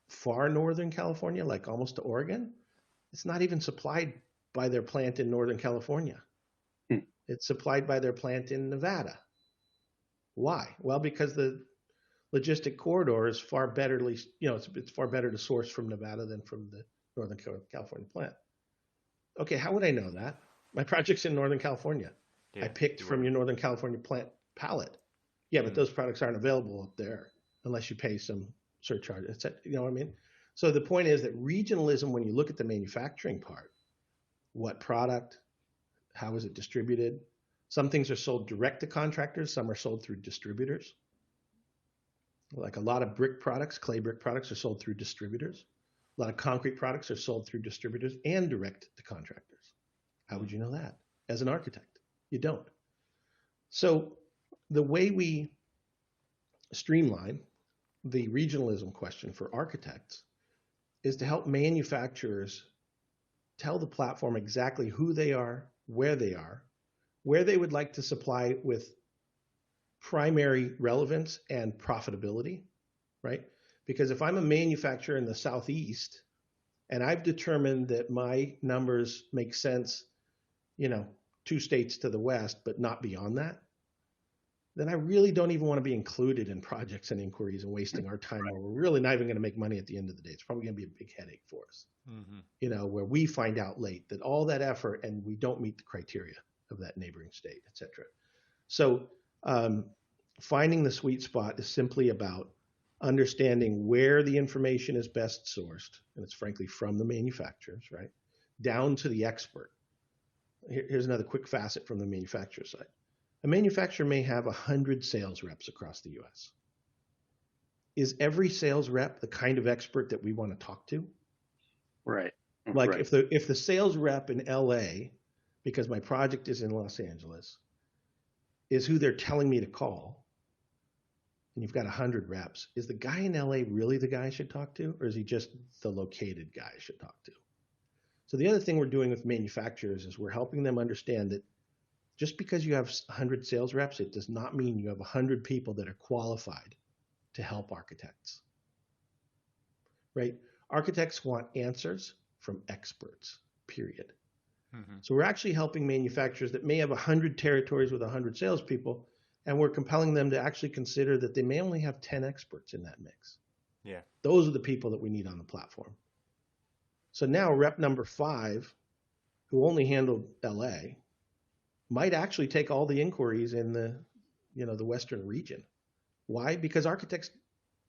far Northern California, like almost to Oregon, it's not even supplied by their plant in Northern California. It's supplied by their plant in Nevada. Why? Well, because the logistic corridor is far better, at least, it's far better to source from Nevada than from the Northern California plant. Okay, how would I know that? My project's in Northern California. Yeah, I picked from your Northern California plant palette. Yeah, but those products aren't available up there unless you pay some surcharge. You know what I mean? So the point is that regionalism, when you look at the manufacturing part, what product, how is it distributed? Some things are sold direct to contractors. Some are sold through distributors. Like a lot of brick products, clay brick products are sold through distributors. A lot of concrete products are sold through distributors and direct to contractors. How would you know that as an architect? You don't. So the way we streamline the regionalism question for architects is to help manufacturers tell the platform exactly who they are, where they would like to supply with primary relevance and profitability, right? Because if I'm a manufacturer in the Southeast and I've determined that my numbers make sense, 2 states to the west, but not beyond that, then I really don't even want to be included in projects and inquiries and wasting our time where we're really not even going to make money at the end of the day. It's probably going to be a big headache for us, where we find out late that all that effort and we don't meet the criteria of that neighboring state, et cetera. So finding the sweet spot is simply about understanding where the information is best sourced, and it's frankly from the manufacturers, right, down to the expert. here's another quick facet from the manufacturer side. A manufacturer may have 100 sales reps across the US. Is every sales rep the kind of expert that we want to talk to? Right. Like Right. if the sales rep in LA, because my project is in Los Angeles, is who they're telling me to call, and you've got 100 reps, is the guy in LA really the guy I should talk to, or is he just the located guy I should talk to? So the other thing we're doing with manufacturers is we're helping them understand that just because you have 100 sales reps, it does not mean you have 100 people that are qualified to help architects, right? Architects want answers from experts, period. Mm-hmm. So we're actually helping manufacturers that may have 100 territories with 100 salespeople, and we're compelling them to actually consider that they may only have 10 experts in that mix. Yeah. Those are the people that we need on the platform. So now rep number 5, who only handled LA, might actually take all the inquiries in the Western region. Why? Because architects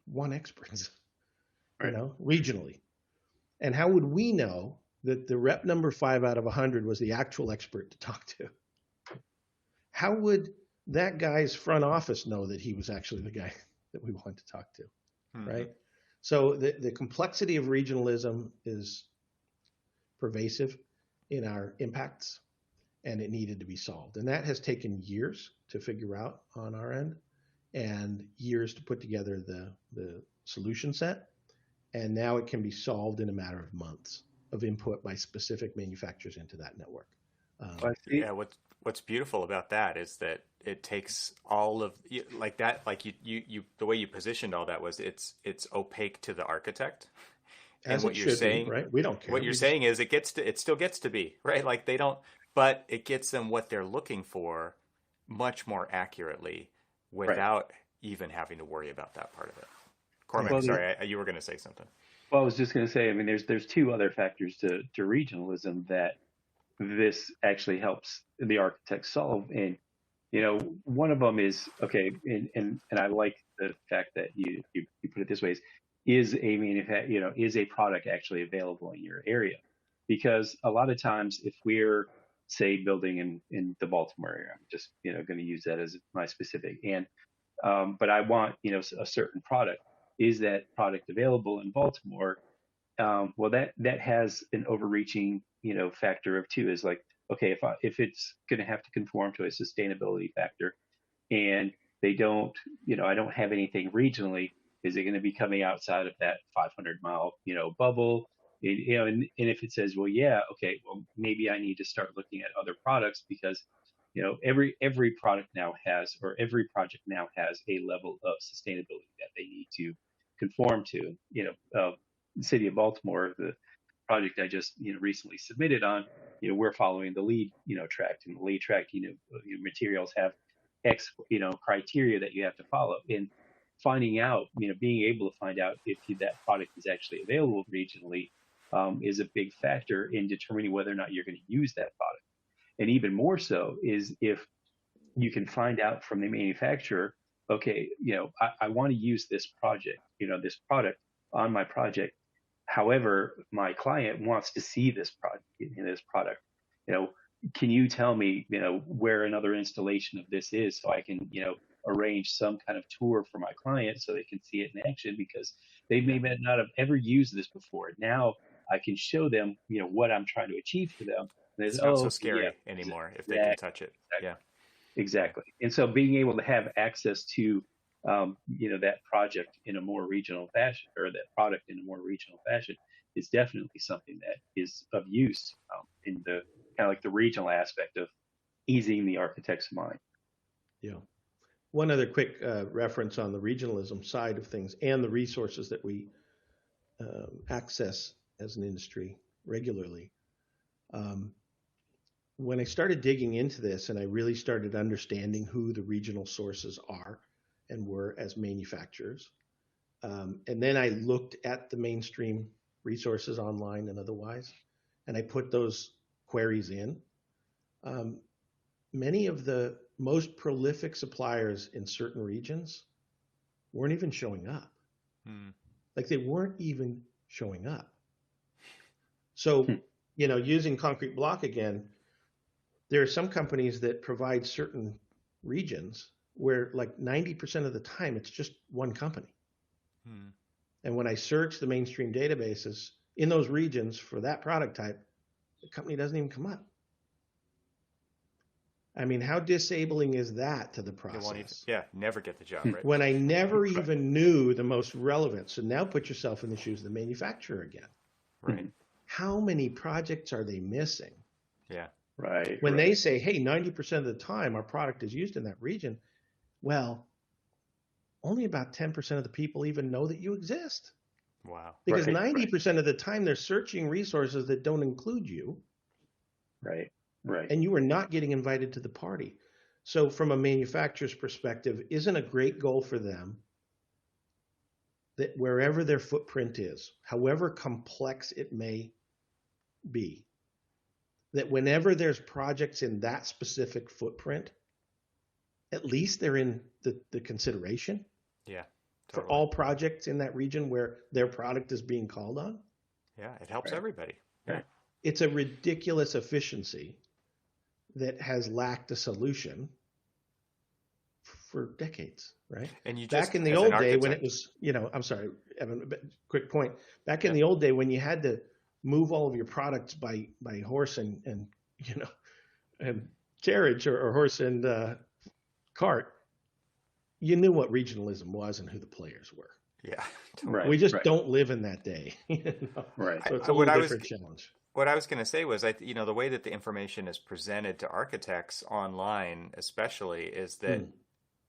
want experts, Right. regionally. And how would we know that the rep number 5 out of 100 was the actual expert to talk to? How would that guy's front office know that he was actually the guy that we want to talk to, Mm-hmm. right? So the complexity of regionalism is pervasive in our impacts, and it needed to be solved. And that has taken years to figure out on our end, and years to put together the solution set. And now it can be solved in a matter of months of input by specific manufacturers into that network. Well, I see. Yeah, what's beautiful about that is that it takes all of like that, like you the way you positioned all that was it's opaque to the architect. As And what it you're should be, saying, right? We don't care. what you're saying is it still gets to be, right? Like they don't, but it gets them what they're looking for much more accurately without even having to worry about that part of it. Cormac, Well, sorry, you were going to say something. Well, I was just going to say, I mean, there's two other factors to regionalism that this actually helps the architect solve. And, one of them is, okay, and I like the fact that you put it this way, is is a product actually available in your area? Because a lot of times if we're, say, building in the Baltimore area, I'm just, going to use that as my specific, and but I want, a certain product. Is that product available in Baltimore? Well, that has an overreaching, factor of two. Is like, okay, if it's going to have to conform to a sustainability factor, and they don't, I don't have anything regionally. Is it going to be coming outside of that 500-mile, bubble? And if it says, well, yeah, okay, well, maybe I need to start looking at other products because, every product now has, or every project now has a level of sustainability that they need to conform to. The city of Baltimore, the project I just, recently submitted on, we're following the LEED, tract, and the LEED tract, materials have X, criteria that you have to follow. And finding out, being able to find out if that product is actually available regionally, is a big factor in determining whether or not you're going to use that product. And even more so is if you can find out from the manufacturer, okay, I want to use this this product on my project. However, my client wants to see this product. Can you tell me, where another installation of this is, so I can, arrange some kind of tour for my client so they can see it in action, because they may not have ever used this before. Now I can show them, what I'm trying to achieve for them. And It's not oh, so okay, yeah, scary anymore if they can touch it. Yeah. Exactly. And so being able to have access to, that project in a more regional fashion, or that product in a more regional fashion, is definitely something that is of use, in the kind of like the regional aspect of easing the architect's mind. Yeah. One other quick reference on the regionalism side of things and the resources that we access as an industry regularly. When I started digging into this and I really started understanding who the regional sources are and were as manufacturers, and then I looked at the mainstream resources online and otherwise, and I put those queries in, many of the most prolific suppliers in certain regions weren't even showing up. Like they weren't even showing up. So, using concrete block again, there are some companies that provide certain regions where like 90% of the time it's just one company. Hmm. And when I search the mainstream databases in those regions for that product type, the company doesn't even come up. I mean, how disabling is that to the You won't even, process? never get the job, right? When I never even knew the most relevant. So now put yourself in the shoes of the manufacturer again. Right. How many projects are they missing? Yeah. Right. When right. they say, hey, 90% of the time our product is used in that region, well, only about 10% of the people even know that you exist. Wow. Because Right, 90% of the time they're searching resources that don't include you, Right. Right. and you are not getting invited to the party. So from a manufacturer's perspective, isn't a great goal for them that wherever their footprint is, however complex it may be, that whenever there's projects in that specific footprint, at least they're in the consideration Yeah. for Totally. all projects in that region where their product is being called on? Yeah. It helps Right. everybody. Yeah. Right. It's a ridiculous efficiency that has lacked a solution for decades, right? And you just, Back in the as an old day when it architect, was, I'm sorry, Evan, but quick point. Back in Yeah. the old day when you had to move all of your products by horse and and carriage or horse and cart, you knew what regionalism was and who the players were. yeah. Right. We just right. don't live in that day. Right. So it's a What little I was different challenge. What I was going to say was, the way that the information is presented to architects online, especially, is that,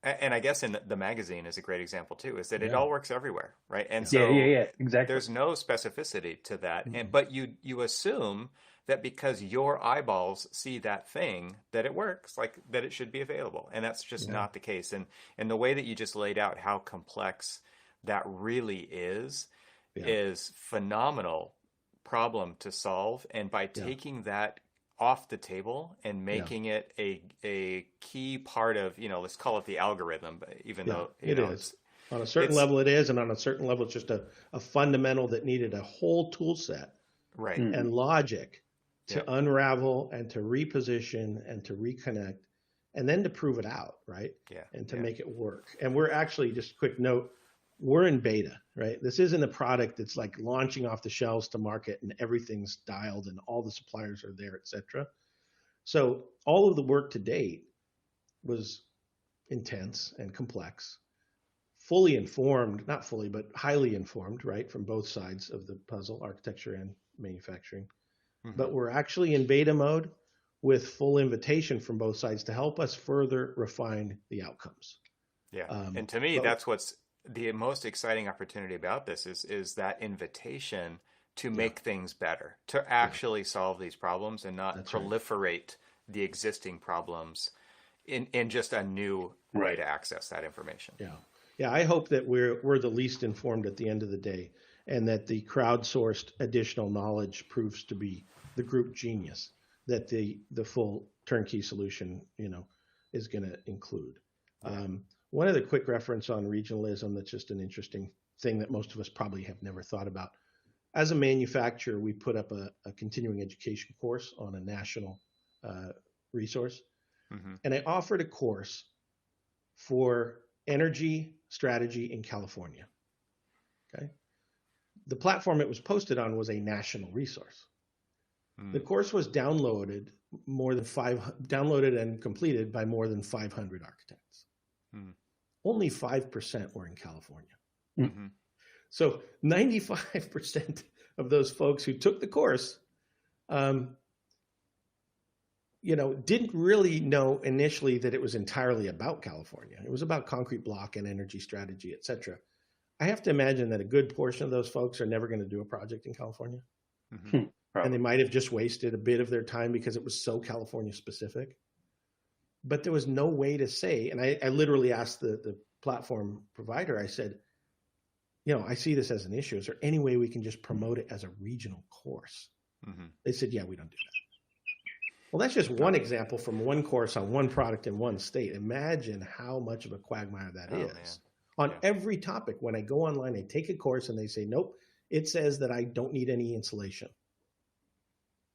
and I guess in the magazine is a great example too, is that it Yeah. all works everywhere, right? And Yeah. so Yeah. Exactly. there's no specificity to that, but you assume that because your eyeballs see that thing, that it works, like that it should be available, and that's just Yeah. not the case. And the way that you just laid out how complex that really is phenomenal problem to solve, and by taking that off the table and making it a key part of, let's call it the algorithm, even though it is. On a certain level it is, and on a certain level it's just a fundamental that needed a whole tool set right and logic to unravel and to reposition and to reconnect and then to prove it out, right? And to make it work. And we're actually, just a quick note, we're in beta, right? This isn't a product that's like launching off the shelves to market and everything's dialed and all the suppliers are there, et cetera. So all of the work to date was intense and complex, fully informed, not fully, but highly informed, right? From both sides of the puzzle, architecture and manufacturing. But we're actually in beta mode with full invitation from both sides to help us further refine the outcomes. And to me, that's what's the most exciting opportunity about this is that invitation to make things better, to actually solve these problems and not proliferate the existing problems in just a new way to access that information. Yeah. I hope that we're the least informed at the end of the day, and that the crowdsourced additional knowledge proves to be the group genius that the full turnkey solution, is going to include. One other quick reference on regionalism that's just an interesting thing that most of us probably have never thought about. As a manufacturer, we put up a continuing education course on a national resource. And I offered a course for energy strategy in California. Okay. The platform it was posted on was a national resource. The course was downloaded and completed by more than 500 architects. Only 5% were in California. So 95% of those folks who took the course, didn't really know initially that it was entirely about California. It was about concrete block and energy strategy, et cetera. I have to imagine that a good portion of those folks are never going to do a project in California. And they might have just wasted a bit of their time because it was so California specific. But there was no way to say, and I literally asked the platform provider, I said, I see this as an issue. Is there any way we can just promote it as a regional course? They said, yeah, we don't do that. Well, that's just one example from one course on one product in one state. Imagine how much of a quagmire that is. On every topic. When I go online, I take a course and they say, nope, it says that I don't need any insulation.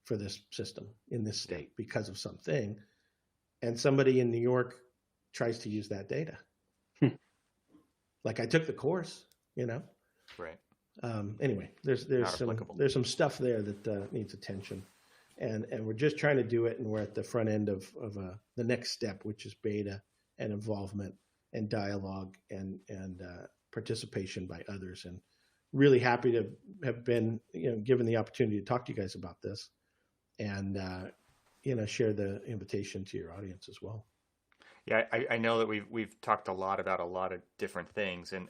for this system in this state because of something. And somebody in New York tries to use that data. Like I took the course, Right. Anyway, there's some stuff there that needs attention, and we're just trying to do it, and we're at the front end of the next step, which is beta and involvement and dialogue and participation by others. And really happy to have been given the opportunity to talk to you guys about this, and share the invitation to your audience as well. Yeah, I know that we've talked a lot about a lot of different things, and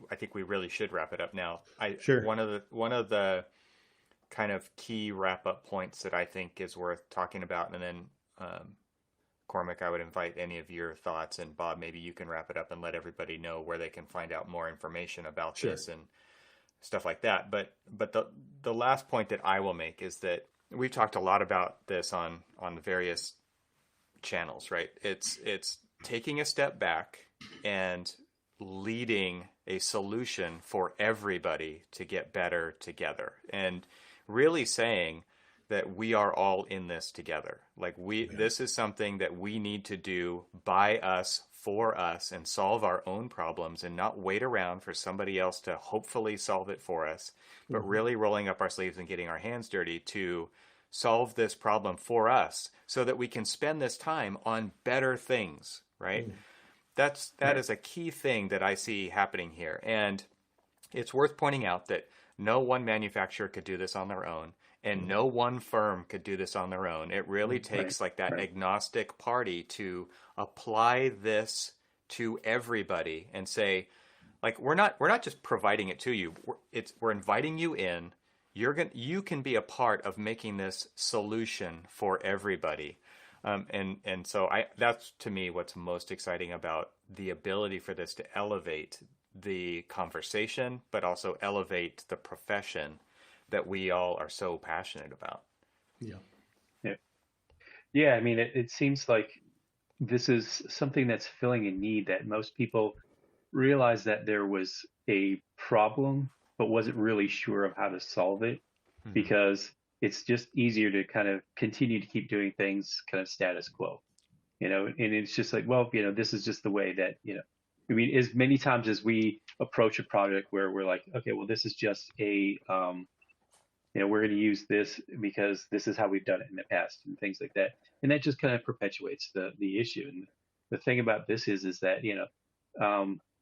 I think we really should wrap it up now. Sure. One of the kind of key wrap up points that I think is worth talking about, and then Cormac, I would invite any of your thoughts, and Bob, maybe you can wrap it up and let everybody know where they can find out more information about this and stuff like that. But the last point that I will make is that we've talked a lot about this on the various channels, right? It's taking a step back and leading a solution for everybody to get better together, and really saying that we are all in this together. Like this is something that we need to do by us, for us, and solve our own problems, and not wait around for somebody else to hopefully solve it for us, but really rolling up our sleeves and getting our hands dirty to solve this problem for us so that we can spend this time on better things, right? That is a key thing that I see happening here. And it's worth pointing out that no one manufacturer could do this on their own, and no one firm could do this on their own. It really takes like that agnostic party to apply this to everybody and say, like, we're not just providing it to you. We're inviting you in. You can be a part of making this solution for everybody. And so that's to me what's most exciting about the ability for this to elevate the conversation, but also elevate the profession that we all are so passionate about. Yeah. I mean, it seems like this is something that's filling a need that most people realized that there was a problem, but wasn't really sure of how to solve it, because it's just easier to kind of continue to keep doing things kind of status quo, and it's just like, well, this is just the way that, I mean, as many times as we approach a project where we're like, okay, well, this is just we're going to use this because this is how we've done it in the past and things like that. And that just kind of perpetuates the issue. And the thing about this is that,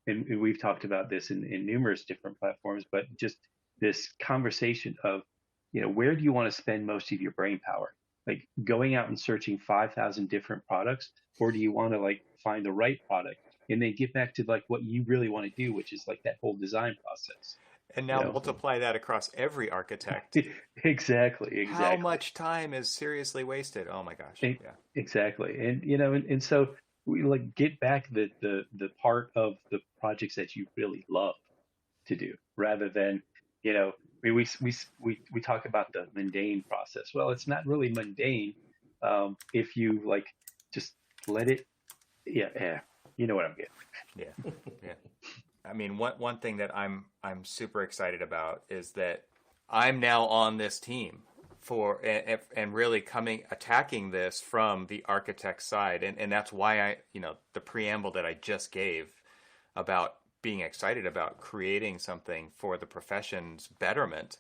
and we've talked about this in numerous different platforms, but just this conversation of, where do you want to spend most of your brain power? Like going out and searching 5,000 different products, or do you want to like find the right product and then get back to like what you really want to do, which is like that whole design process? And now multiply that across every architect. Exactly. How much time is seriously wasted? Oh my gosh. Exactly. And, and so we like get back the part of the projects that you really love to do, rather than, we talk about the mundane process. Well, it's not really mundane if you like just let it. Yeah. You know what I'm getting. Yeah. I mean, one thing that I'm super excited about is that I'm now on this team and really attacking this from the architect side, and that's why the preamble that I just gave about being excited about creating something for the profession's betterment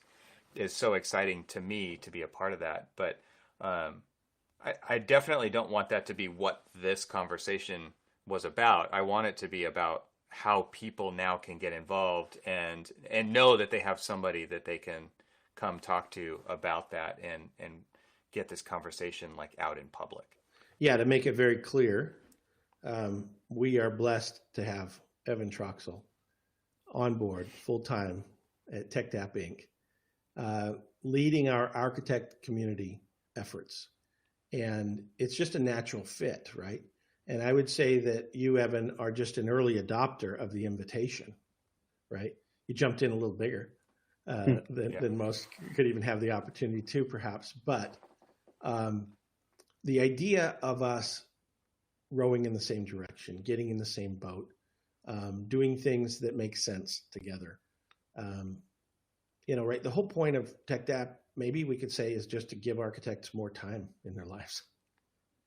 is so exciting to me to be a part of that. But I definitely don't want that to be what this conversation was about. I want it to be about how people now can get involved and know that they have somebody that they can come talk to about that and get this conversation like out in public. Yeah, to make it very clear, we are blessed to have Evan Troxel on board full-time at TechTap Inc., leading our architect community efforts. And it's just a natural fit, right? And I would say that you, Evan, are just an early adopter of the invitation, right? You jumped in a little bigger than most could even have the opportunity to, perhaps. But the idea of us rowing in the same direction, getting in the same boat, doing things that make sense together. Right? The whole point of TechDAP maybe we could say is just to give architects more time in their lives.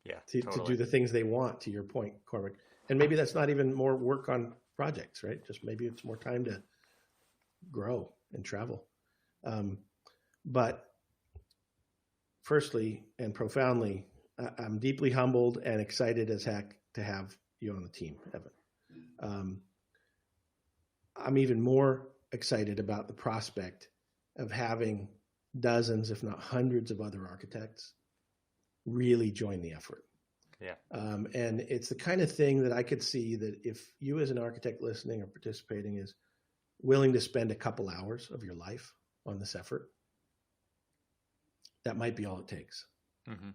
Yeah, to do the things they want, to your point, Cormac. And maybe that's not even more work on projects, right? Just maybe it's more time to grow and travel. But firstly and profoundly, I'm deeply humbled and excited as heck to have you on the team, Evan. I'm even more excited about the prospect of having dozens, if not hundreds of other architects really join the effort. Yeah. And it's the kind of thing that I could see that if you as an architect listening or participating is willing to spend a couple hours of your life on this effort, that might be all it takes. Mm-hmm.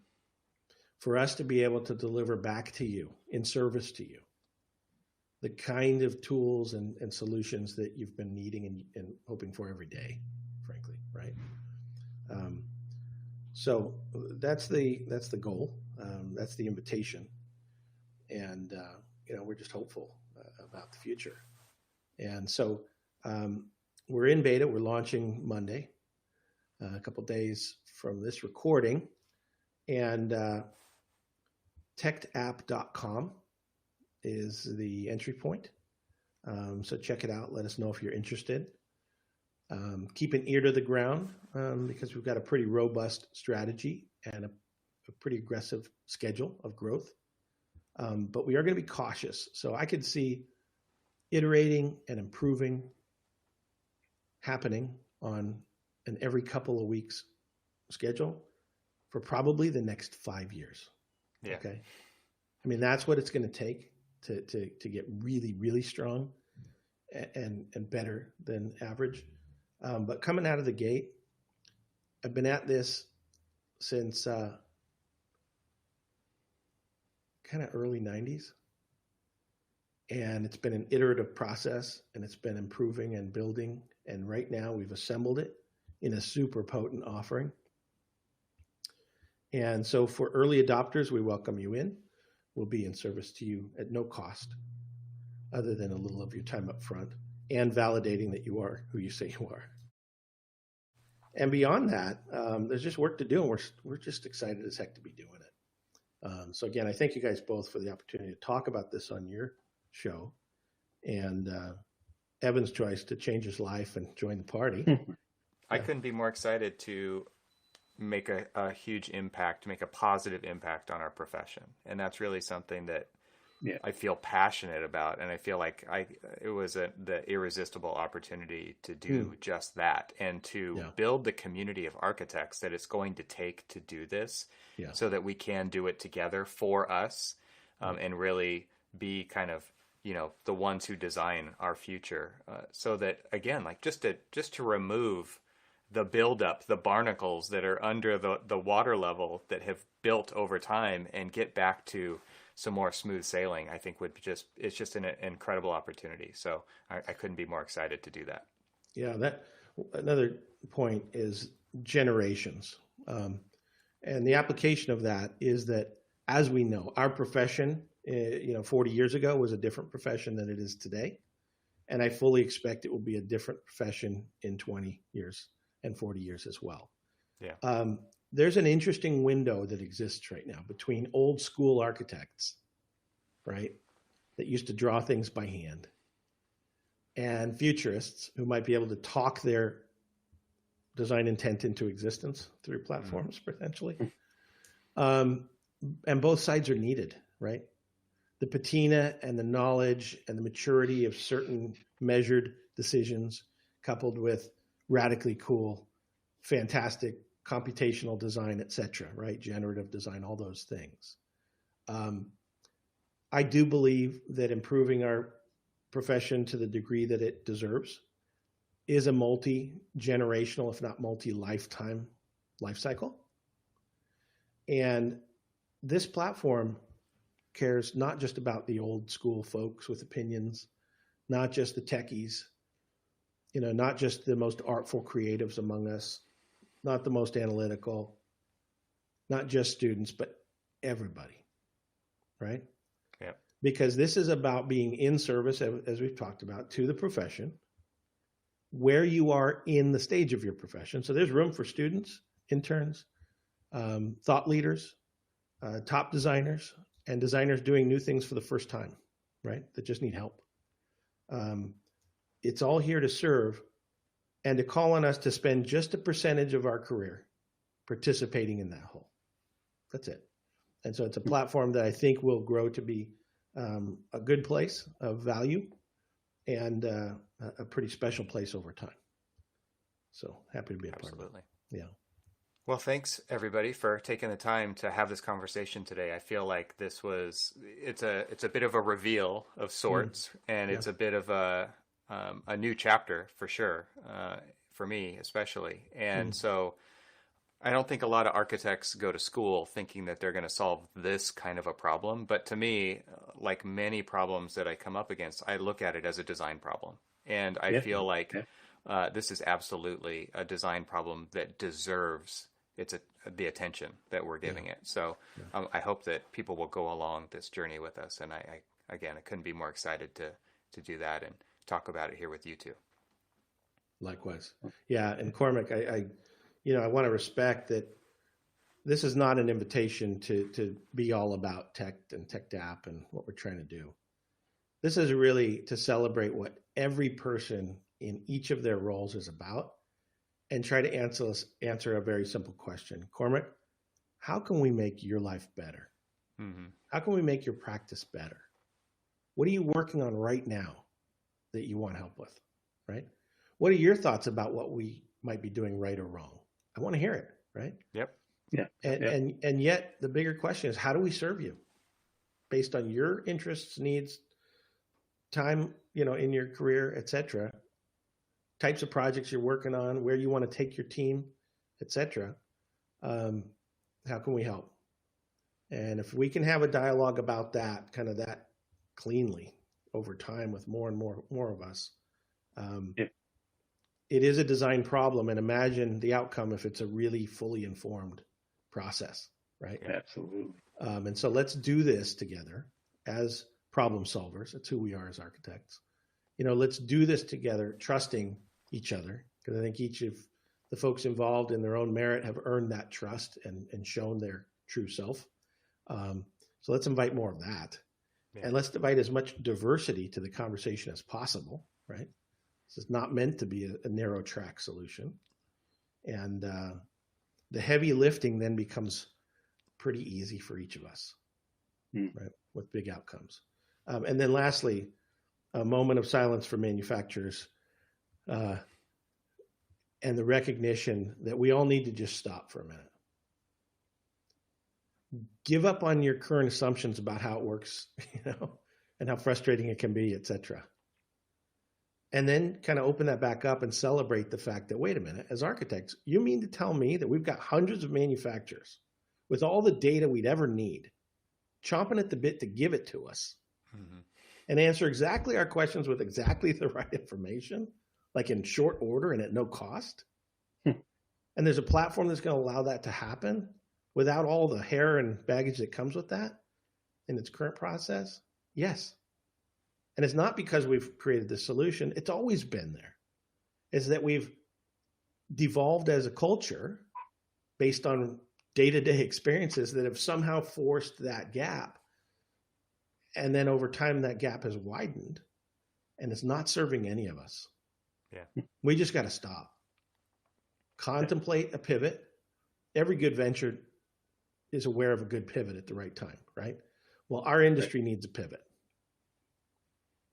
For us to be able to deliver back to you, in service to you, the kind of tools and solutions that you've been needing and hoping for every day, frankly, right? So that's the goal. That's the invitation. And, we're just hopeful about the future. And so we're in beta. We're launching Monday, a couple days from this recording. And techapp.com is the entry point. So check it out. Let us know if you're interested. Keep an ear to the ground because we've got a pretty robust strategy and a pretty aggressive schedule of growth. But we are going to be cautious. So I could see iterating and improving happening on an every couple of weeks schedule for probably the next 5 years. Yeah. Okay. I mean, that's what it's going to take to get really, really strong and better than average. But coming out of the gate, I've been at this since kind of early 90s. And it's been an iterative process, and it's been improving and building. And right now we've assembled it in a super potent offering. And so for early adopters, we welcome you in. We'll be in service to you at no cost other than a little of your time up front and validating that you are who you say you are. And beyond that, there's just work to do, and we're just excited as heck to be doing it. So again, I thank you guys both for the opportunity to talk about this on your show, and Evan's choice to change his life and join the party. I couldn't be more excited to make a huge impact, make a positive impact on our profession. And that's really something that I feel passionate about. And I feel like it was the irresistible opportunity to do just that and to build the community of architects that it's going to take to do this so that we can do it together for us and really be kind of, the ones who design our future. So that, again, like just to remove the buildup, the barnacles that are under the water level that have built over time and get back to some more smooth sailing, I think it's just an incredible opportunity. So I couldn't be more excited to do that. Yeah, another point is generations. And the application of that is that, as we know, our profession, 40 years ago was a different profession than it is today. And I fully expect it will be a different profession in 20 years and 40 years as well. Yeah. There's an interesting window that exists right now between old school architects, right, that used to draw things by hand, and futurists who might be able to talk their design intent into existence through platforms, potentially. And both sides are needed, right? The patina and the knowledge and the maturity of certain measured decisions coupled with radically cool, fantastic computational design, et cetera, right? Generative design, all those things. I do believe that improving our profession to the degree that it deserves is a multi-generational, if not multi-lifetime life cycle. And this platform cares not just about the old school folks with opinions, not just the techies, not just the most artful creatives among us, not the most analytical, not just students, but everybody, right? Yeah. Because this is about being in service, as we've talked about, to the profession, where you are in the stage of your profession. So there's room for students, interns, thought leaders, top designers, and designers doing new things for the first time, right? That just need help. It's all here to serve and to call on us to spend just a percentage of our career participating in that whole. That's it. And so it's a platform that I think will grow to be a good place of value and a pretty special place over time. So happy to be a part of it. Absolutely. Yeah. Well, thanks everybody for taking the time to have this conversation today. I feel like it's a bit of a reveal of sorts, and it's a bit of a new chapter for sure, for me especially. And so I don't think a lot of architects go to school thinking that they're going to solve this kind of a problem. But to me, like many problems that I come up against, I look at it as a design problem. And I feel like this is absolutely a design problem that deserves the attention that we're giving it. So I hope that people will go along this journey with us. And I couldn't be more excited to do that and talk about it here with you two. Likewise. Yeah. And Cormac, I want to respect that this is not an invitation to be all about tech and tech app and what we're trying to do. This is really to celebrate what every person in each of their roles is about and try to answer a very simple question. Cormac, how can we make your life better? Mm-hmm. How can we make your practice better? What are you working on right now that you want help with, right? What are your thoughts about what we might be doing right or wrong? I want to hear it, right? Yep. Yeah. And yet the bigger question is, how do we serve you based on your interests, needs, time, in your career, et cetera, types of projects you're working on, where you want to take your team, et cetera. How can we help? And if we can have a dialogue about that, kind of that cleanly over time with more and more of us, it is a design problem. And imagine the outcome if it's a really fully informed process, right? Absolutely. And so let's do this together as problem solvers. That's who we are as architects. Let's do this together, trusting each other, because I think each of the folks involved in their own merit have earned that trust and shown their true self. So let's invite more of that. Yeah. And let's invite as much diversity to the conversation as possible, right? This is not meant to be a narrow track solution. And the heavy lifting then becomes pretty easy for each of us, right? With big outcomes. And then lastly, a moment of silence for manufacturers and the recognition that we all need to just stop for a minute. Give up on your current assumptions about how it works, and how frustrating it can be, et cetera. And then kind of open that back up and celebrate the fact that, wait a minute, as architects, you mean to tell me that we've got hundreds of manufacturers with all the data we'd ever need, chomping at the bit to give it to us and answer exactly our questions with exactly the right information, like in short order and at no cost? And there's a platform that's going to allow that to happen without all the hair and baggage that comes with that in its current process? Yes. And it's not because we've created the solution. It's always been there. It's that we've devolved as a culture based on day-to-day experiences that have somehow forced that gap. And then over time, that gap has widened and it's not serving any of us. Yeah. We just got to stop. Contemplate a pivot. Every good venture is aware of a good pivot at the right time, right? Well, our industry needs a pivot.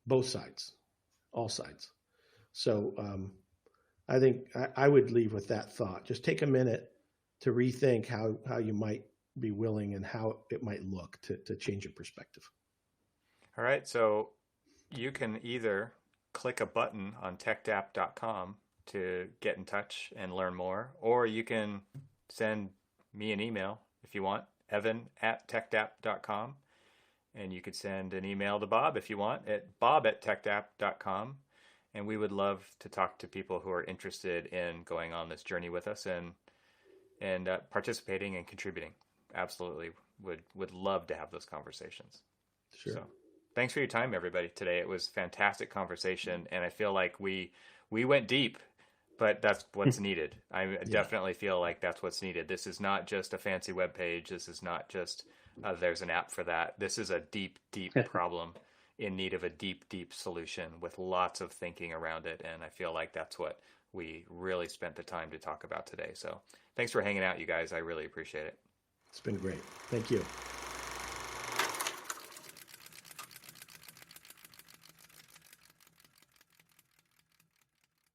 Both sides, all sides. So I think I would leave with that thought. Just take a minute to rethink how you might be willing and how it might look to change your perspective. All right. So you can either click a button on techdapp.com to get in touch and learn more, or you can send me an email if you want, evan@techdapp.com. And you could send an email to Bob if you want at bob@techdapp.com. And we would love to talk to people who are interested in going on this journey with us and participating and contributing. Absolutely would love to have those conversations. Sure. So thanks for your time, everybody, today. It was a fantastic conversation. And I feel like we went deep but that's what's needed. I definitely feel like that's what's needed. This is not just a fancy web page. This is not just there's an app for that. This is a deep, deep problem in need of a deep, deep solution with lots of thinking around it. And I feel like that's what we really spent the time to talk about today. So thanks for hanging out, you guys. I really appreciate it. It's been great. Thank you.